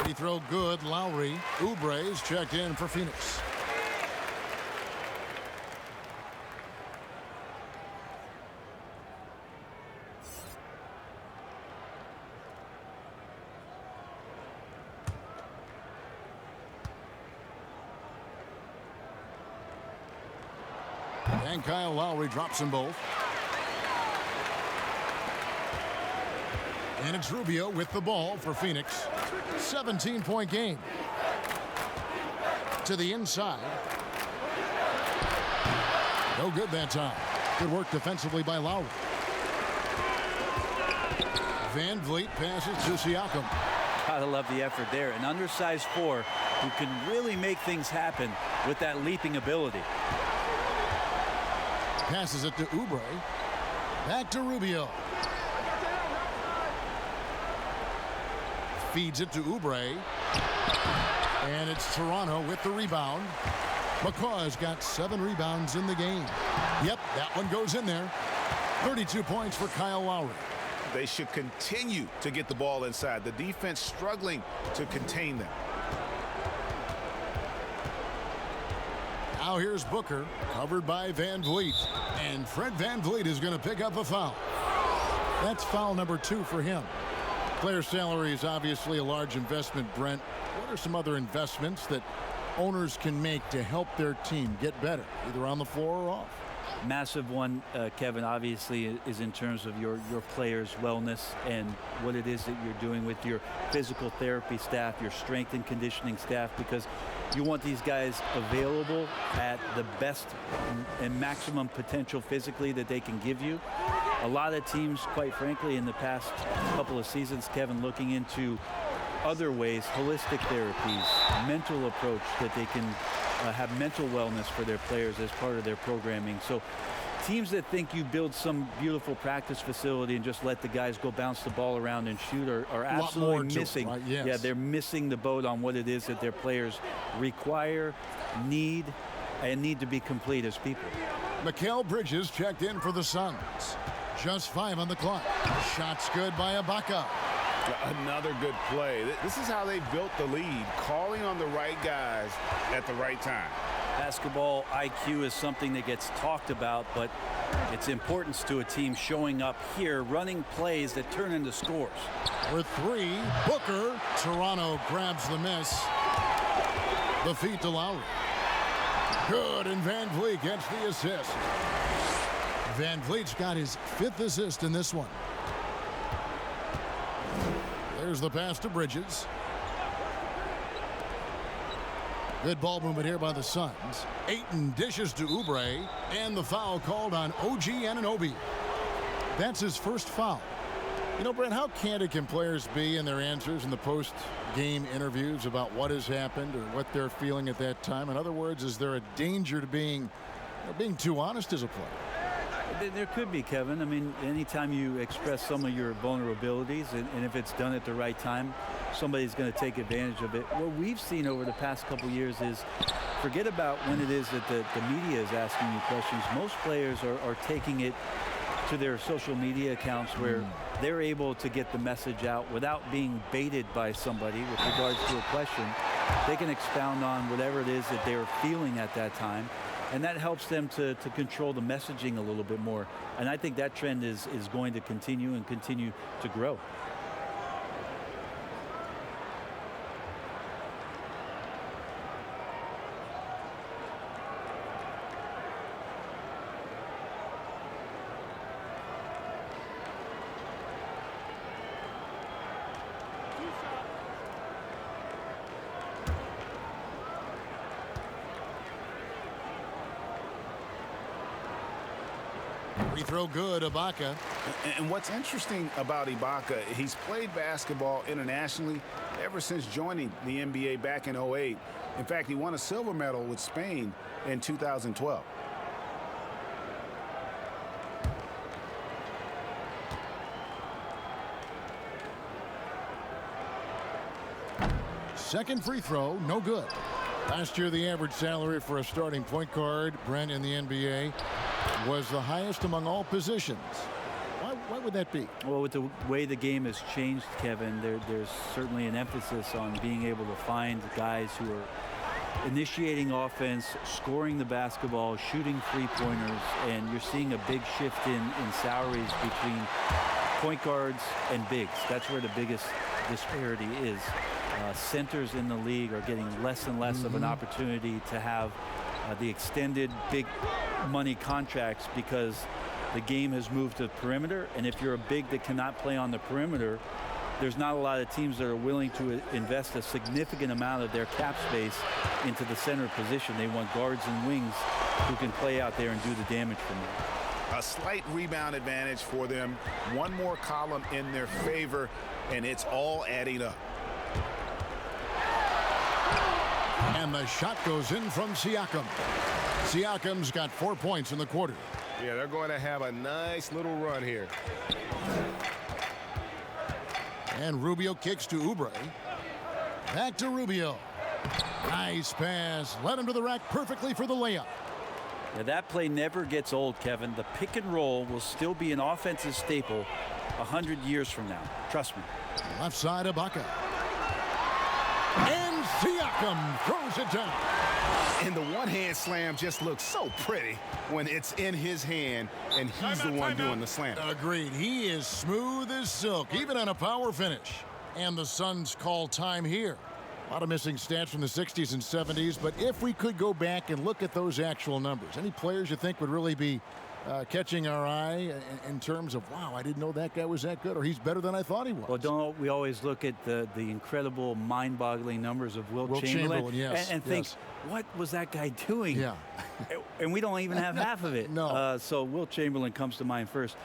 A: He throw good. Lowry. Oubre's checked in for Phoenix. And Kyle Lowry drops them both. And it's Rubio with the ball for Phoenix. 17-point game. To the inside. No good that time. Good work defensively by Lowry. Van Vliet passes to Siakam.
C: Gotta love the effort there. An undersized 4 who can really make things happen with that leaping ability.
A: Passes it to Oubre. Back to Rubio. Feeds it to Oubre. And it's Toronto with the rebound. McCaw's got 7 rebounds in the game. Yep, that one goes in there. 32 points for Kyle Lowry.
B: They should continue to get the ball inside. The defense struggling to contain them.
A: Now here's Booker, covered by Van Vliet. And Fred Van Vliet is going to pick up a foul. That's foul number 2 for him. Player salary is obviously a large investment, Brent. What are some other investments that owners can make to help their team get better, either on the floor or off?
C: Massive one, Kevin, obviously, is in terms of your players' wellness and what it is that you're doing with your physical therapy staff, your strength and conditioning staff, because you want these guys available at the best and maximum potential physically that they can give you. A lot of teams, quite frankly, in the past couple of seasons, Kevin, looking into other ways, holistic therapies, mental approach that they can have mental wellness for their players as part of their programming. So teams that think you build some beautiful practice facility and just let the guys go bounce the ball around and shoot are absolutely missing.
A: Right? Yes.
C: Yeah, they're missing the boat on what it is that their players require, need to be complete as people.
A: Mikal Bridges checked in for the Suns. Just 5 on the clock. Shots good by Ibaka.
B: Another good play. This is how they built the lead, calling on the right guys at the right time.
C: Basketball IQ is something that gets talked about, but its importance to a team showing up here, running plays that turn into scores.
A: With 3, Booker. Toronto grabs the miss. The feed to Lowry. Good, and Van Vliet gets the assist. Van Vliet's got his 5th assist in this one. There's the pass to Bridges. Good ball movement here by the Suns. Ayton dishes to Oubre, and the foul called on OG Anunoby. That's his first foul. You know, Brent, how candid can players be in their answers in the post-game interviews about what has happened or what they're feeling at that time? In other words, is there a danger to being too honest as a player?
C: There could be, Kevin. I mean, anytime you express some of your vulnerabilities, and if it's done at the right time, somebody's going to take advantage of it. What we've seen over the past couple years is, forget about when it is that the media is asking you questions. Most players are taking it to their social media accounts where they're able to get the message out without being baited by somebody with regards to a question. They can expound on whatever it is that they're feeling at that time. and that helps them to control the messaging a little bit more. And I think that trend is going to continue and continue to grow.
A: Free throw good, Ibaka.
B: And what's interesting about Ibaka, he's played basketball internationally ever since joining the NBA back in '08. In fact, he won a silver medal with Spain in 2012.
A: Second free throw, no good. Last year, the average salary for a starting point guard, Brent, in the NBA, was the highest among all positions. Why would that be?
C: Well, with the way the game has changed, Kevin, there's certainly an emphasis on being able to find guys who are initiating offense, scoring the basketball, shooting three-pointers, and you're seeing a big shift in salaries between point guards and bigs. That's where the biggest disparity is. Centers in the league are getting less and less of an opportunity to have the extended big money contracts because the game has moved to the perimeter, and if you're a big that cannot play on the perimeter, there's not a lot of teams that are willing to invest a significant amount of their cap space into the center position. They want guards and wings who can play out there and do the damage for them.
B: A slight rebound advantage for them. One more column in their favor, and it's all adding up.
A: And the shot goes in from Siakam. Siakam's got 4 points in the quarter.
D: Yeah, they're going to have a nice little run here.
A: And Rubio kicks to Oubre. Back to Rubio. Nice pass. Led him to the rack perfectly for the layup.
C: Yeah, that play never gets old, Kevin. The pick and roll will still be an offensive staple 100 years from now. Trust me.
A: Left side, Ibaka. And Siakam throws it down.
B: And the one-hand slam just looks so pretty when it's in his hand and he's the one doing the slam.
A: Agreed. He is smooth as silk, even on a power finish. And the Suns call time here. A lot of missing stats from the 60s and 70s, but if we could go back and look at those actual numbers, any players you think would really be catching our eye in terms of, wow, I didn't know that guy was that good, or he's better than I thought he was?
C: Well, don't we always look at the incredible, mind-boggling numbers of Wilt Chamberlain
A: yes,
C: and think, what was that guy doing?
A: Yeah.
C: And we don't even have half of it.
A: No.
C: So Wilt Chamberlain comes to mind first.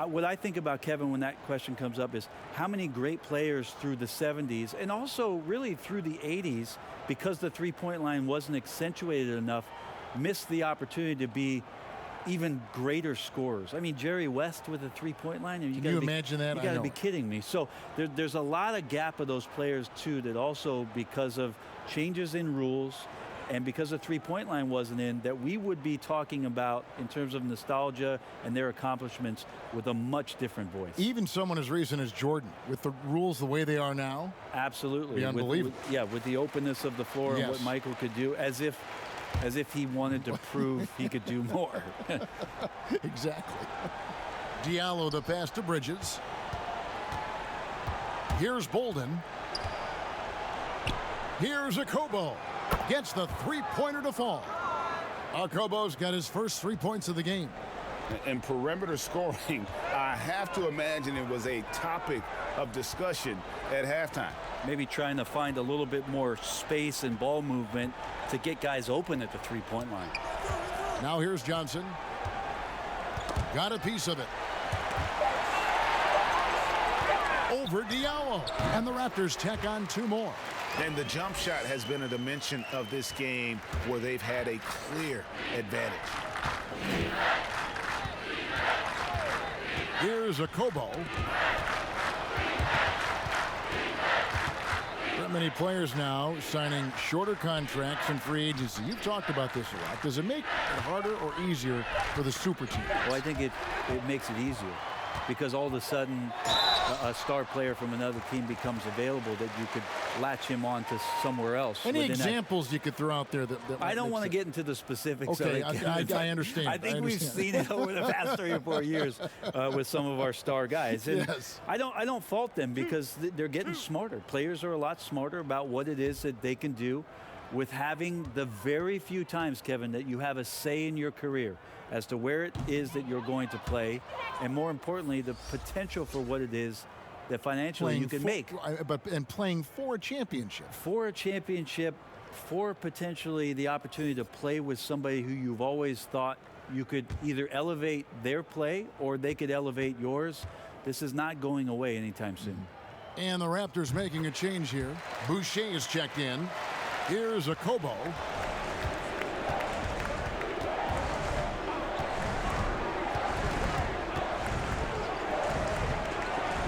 C: What I think about, Kevin, when that question comes up is how many great players through the 70s and also really through the 80s, because the three-point line wasn't accentuated enough, missed the opportunity to be even greater scorers. I mean, Jerry West with a three-point line.
A: Can you imagine that?
C: You got to be kidding me. So there's a lot of gap of those players, too, that also, because of changes in rules and because the three-point line wasn't in, that we would be talking about in terms of nostalgia and their accomplishments with a much different voice.
A: Even someone as recent as Jordan, with the rules the way they are now.
C: Absolutely.
A: Unbelievable.
C: With the openness of the floor and what Michael could do, as if he wanted to prove he could do more.
A: Exactly. Diallo, the pass to Bridges. Here's Bolden. Here's Okobo. Gets the three-pointer to fall. Okobo's got his first 3 points of the game.
B: And perimeter scoring, I have to imagine it was a topic of discussion at halftime.
C: Maybe trying to find a little bit more space and ball movement to get guys open at the three-point line.
A: Now here's Johnson. Got a piece of it. Over Diallo. And the Raptors tack on 2 more.
B: And the jump shot has been a dimension of this game where they've had a clear advantage.
A: Here's Okobo. Not many players now signing shorter contracts in free agency. You've talked about this a lot. Does it make it harder or easier for the super teams?
C: Well, I think it makes it easier because all of a sudden a star player from another team becomes available, that you could latch him on to somewhere else.
A: Any examples you could throw out there that
C: I don't want to get into the specifics
A: okay,
C: of it.
A: I understand.
C: I think we've seen it over the past 3 or 4 years with some of our star guys. And
A: yes.
C: I don't fault them because they're getting smarter. Players are a lot smarter about what it is that they can do with having the very few times, Kevin, that you have a say in your career as to where it is that you're going to play, and more importantly, the potential for what it is that financially you can make.
A: And playing for a championship.
C: For a championship, for potentially the opportunity to play with somebody who you've always thought you could either elevate their play or they could elevate yours. This is not going away anytime soon.
A: And the Raptors making a change here. Boucher is checked in. Here's a Kobo.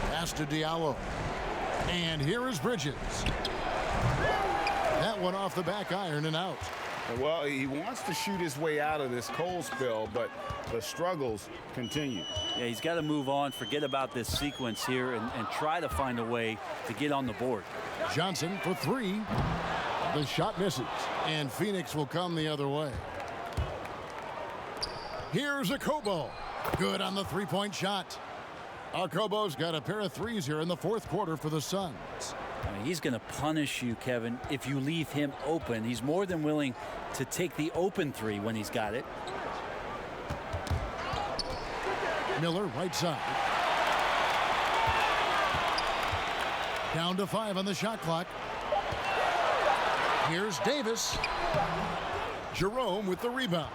A: Pass to Diallo. And here is Bridges. That one off the back iron and out.
B: Well, he wants to shoot his way out of this cold spell, but the struggles continue.
C: Yeah, he's got to move on, forget about this sequence here, and try to find a way to get on the board.
A: Johnson for 3. The shot misses, and Phoenix will come the other way. Here's a Kobo. Good on the three-point shot. Kobo's got a pair of threes here in the fourth quarter for the Suns.
C: He's going to punish you, Kevin, if you leave him open. He's more than willing to take the open three when he's got it.
A: Miller, right side. Down to 5 on the shot clock. Here's Davis. Jerome with the rebound.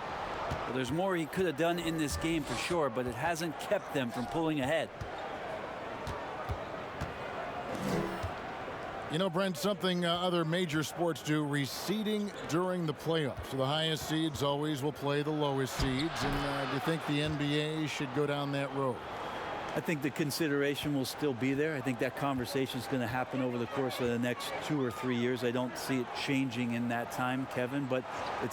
C: Well, there's more he could have done in this game for sure, but it hasn't kept them from pulling ahead.
A: You know, Brent, something other major sports do, reseeding during the playoffs. So the highest seeds always will play the lowest seeds. And do you think the NBA should go down that road?
C: I think the consideration will still be there. I think that conversation is going to happen over the course of the next 2 or 3 years. I don't see it changing in that time, Kevin, but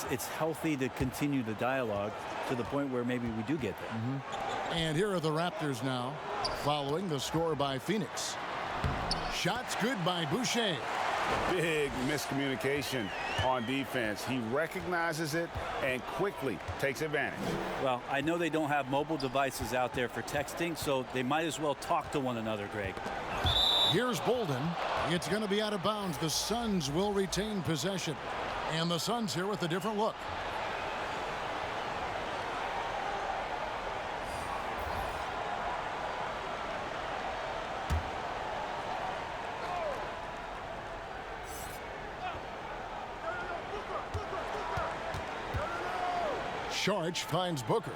C: it's healthy to continue the dialogue to the point where maybe we do get there.
A: And here are the Raptors now, following the score by Phoenix. Shots good by Boucher.
B: Big miscommunication on defense. He recognizes it and quickly takes advantage.
C: Well, I know they don't have mobile devices out there for texting, so they might as well talk to one another, Greg.
A: Here's Bolden. It's going to be out of bounds. The Suns will retain possession. And the Suns here with a different look. Sharch finds Booker.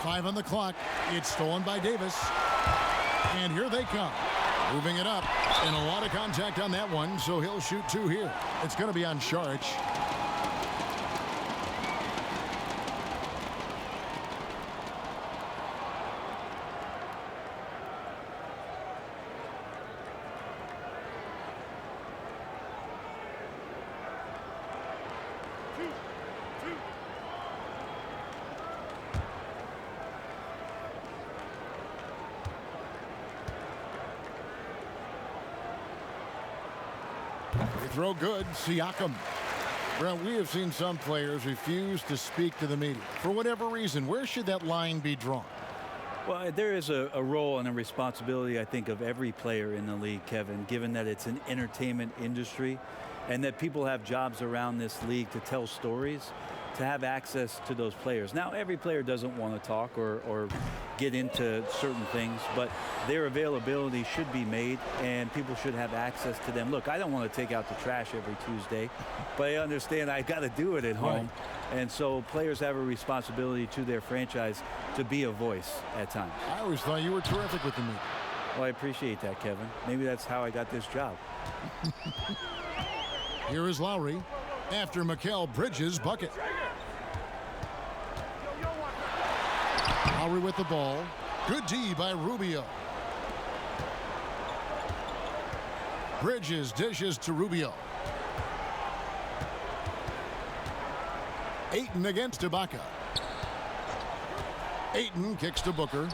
A: 5 on the clock. It's stolen by Davis. And here they come. Moving it up. And a lot of contact on that one, so he'll shoot 2 here. It's going to be on Sharch. Throw good. Siakam. Brent, we have seen some players refuse to speak to the media. For whatever reason, where should that line be drawn?
C: Well, there is a role and a responsibility, I think, of every player in the league, Kevin, given that it's an entertainment industry and that people have jobs around this league to tell stories, to have access to those players. Now, every player doesn't want to talk or get into certain things, but their availability should be made and people should have access to them. Look, I don't want to take out the trash every Tuesday, but I understand I got to do it at home. Right. And so players have a responsibility to their franchise to be a voice at times.
A: I always thought you were terrific with the media.
C: Well, I appreciate that, Kevin. Maybe that's how I got this job.
A: Here is Lowry after Mikal Bridges' bucket. Lowry with the ball. Good D by Rubio. Bridges dishes to Rubio. Ayton against Ibaka. Ayton kicks to Booker.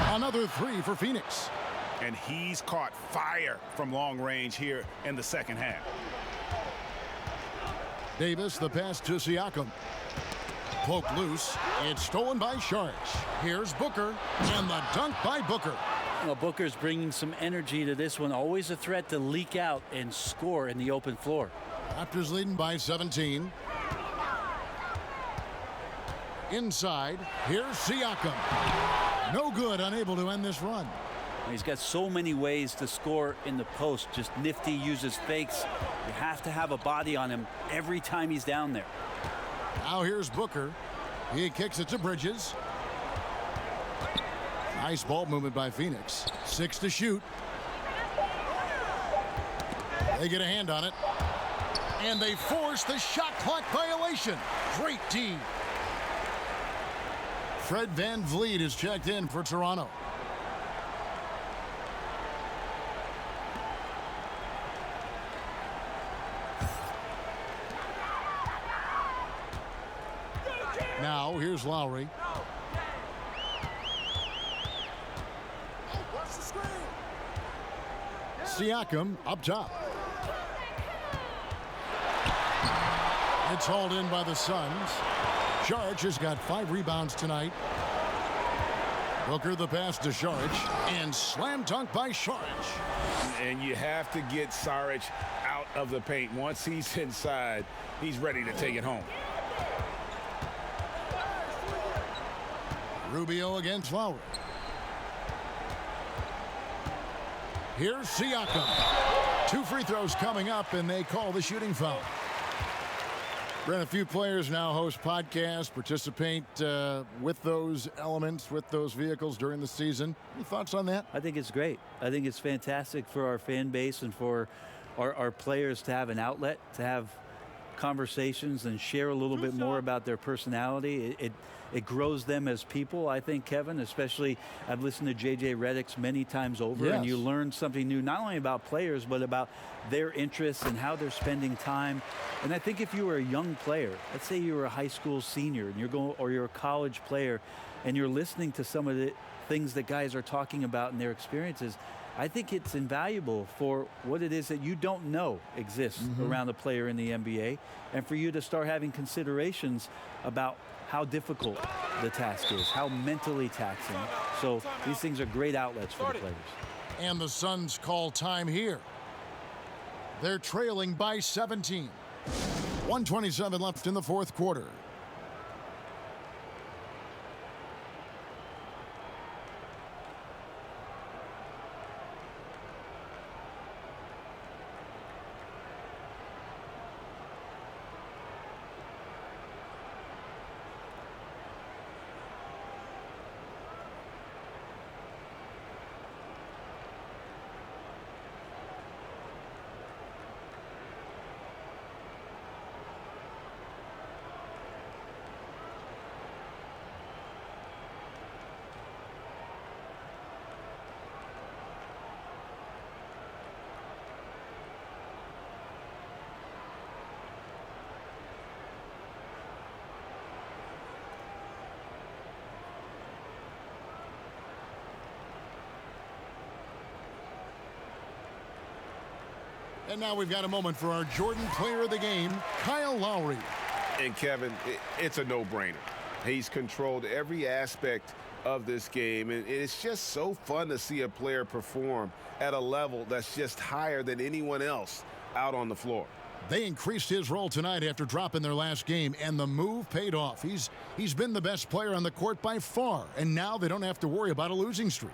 A: Another 3 for Phoenix.
B: and he's caught fire from long range here in the second half.
A: Davis, the pass to Siakam. Poked loose. It's stolen by Saric. Here's Booker, and the dunk by Booker.
C: Well, Booker's bringing some energy to this one. Always a threat to leak out and score in the open floor.
A: Raptors leading by 17. Inside, here's Siakam. No good, unable to end this run.
C: He's got so many ways to score in the post. Just nifty, uses fakes. You have to have a body on him every time he's down there.
A: Now here's Booker. He kicks it to Bridges. Nice ball movement by Phoenix. 6 to shoot. They get a hand on it. And they force the shot clock violation. Great D. Fred VanVleet is checked in for Toronto. Now here's Lowry. Siakam up top. It's hauled in by the Suns. Saric has got 5 rebounds tonight. Booker the pass to Saric, and slam dunk by Saric.
B: And you have to get Saric out of the paint. Once he's inside, he's ready to take it home.
A: Rubio against Lowry. Here's Siakam. 2 free throws coming up, and they call the shooting foul. Brent, a few players now host podcasts, participate with those elements, with those vehicles during the season. Any thoughts on that?
C: I think it's great. I think it's fantastic for our fan base and for our players to have an outlet, to have conversations and share a little bit more about their personality. It grows them as people, I think, Kevin, especially I've listened to J.J. Redick's many times over,
A: yes.
C: And you learn something new, not only about players, but about their interests and how they're spending time. And I think if you were a young player, let's say you were a high school senior and you're a college player and you're listening to some of the things that guys are talking about in their experiences, I think it's invaluable for what it is that you don't know exists around a player in the NBA, and for you to start having considerations about how difficult the task is, how mentally taxing. So these things are great outlets for the players.
A: And the Suns call time here. They're trailing by 17. 1:27 left in the fourth quarter. And now we've got a moment for our Jordan Player of the Game, Kyle Lowry.
B: And Kevin, it's a no-brainer. He's controlled every aspect of this game, and it's just so fun to see a player perform at a level that's just higher than anyone else out on the floor.
A: They increased his role tonight after dropping their last game, and the move paid off. He's been the best player on the court by far, and now they don't have to worry about a losing streak.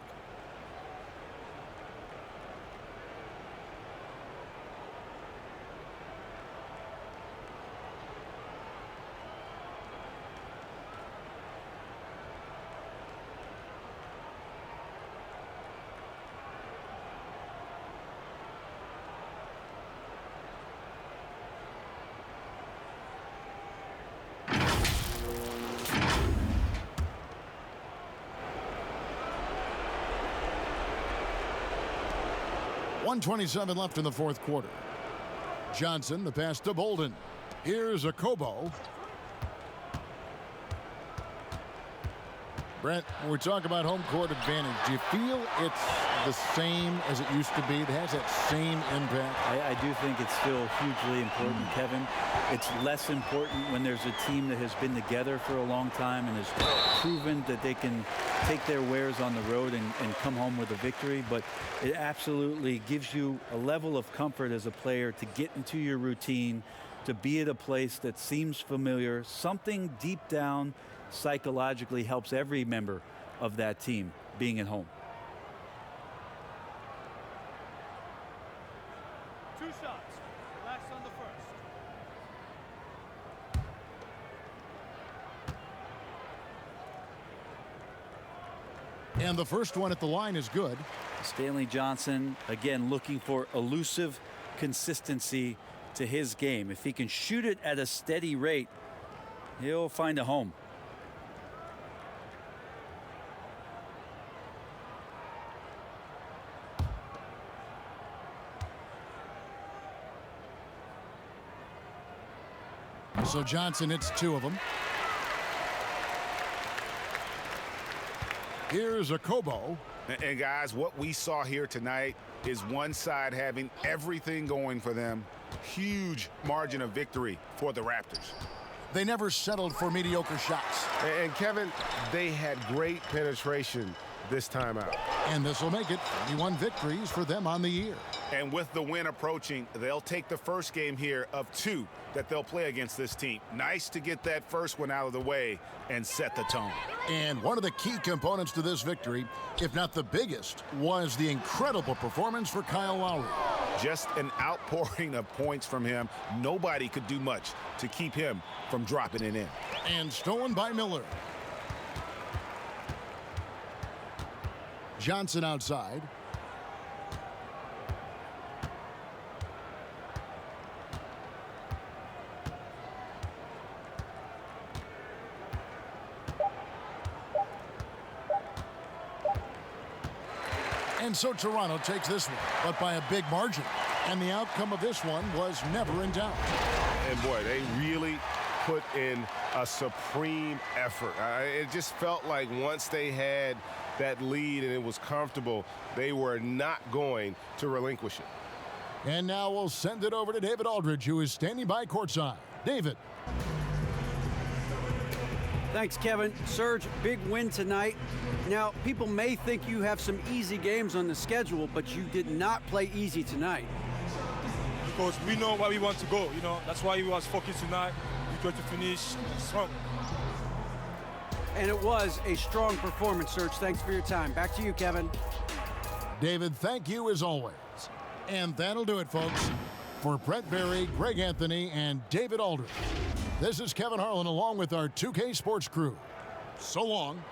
A: .127 left in the fourth quarter. Johnson, the pass to Bolden. Here's Okobo. Brent, when we talk about home court advantage, do you feel it's the same as it used to be? It has that same impact?
C: I do think it's still hugely important, Kevin. It's less important when there's a team that has been together for a long time and has proven that they can take their wares on the road and come home with a victory. But it absolutely gives you a level of comfort as a player to get into your routine, to be at a place that seems familiar. Something deep down psychologically helps every member of that team being at home.
N: 2 shots. Relax on the first.
A: And the first one at the line is good.
C: Stanley Johnson, again, looking for elusive consistency to his game. If he can shoot it at a steady rate, he'll find a home.
A: So Johnson hits 2 of them. Here's a Kobo.
B: And guys, what we saw here tonight is one side having everything going for them. Huge margin of victory for the Raptors.
A: They never settled for mediocre shots.
D: And Kevin, they had great penetration this time out.
A: And this will make it 31 victories for them on the year.
B: And with the win approaching, they'll take the first game here of 2 that they'll play against this team. Nice to get that first one out of the way and set the tone.
A: And one of the key components to this victory, if not the biggest, was the incredible performance for Kyle Lowry.
B: Just an outpouring of points from him. Nobody could do much to keep him from dropping it in.
A: And stolen by Miller. Johnson outside. And so Toronto takes this one, but by a big margin. And the outcome of this one was never in doubt.
D: And boy, they really put in a supreme effort. It just felt like once they had that lead and it was comfortable, they were not going to relinquish it.
A: And now we'll send it over to David Aldridge, who is standing by courtside. David.
G: Thanks, Kevin. Serge, big win tonight. Now, people may think you have some easy games on the schedule, but you did not play easy tonight.
O: Because we know where we want to go, you know. That's why we was focused tonight. We try to finish strong.
G: And it was a strong performance, Serge. Thanks for your time. Back to you, Kevin.
A: David, thank you as always. And that'll do it, folks. For Brett Berry, Greg Anthony, and David Aldridge, this is Kevin Harlan along with our 2K Sports crew. So long.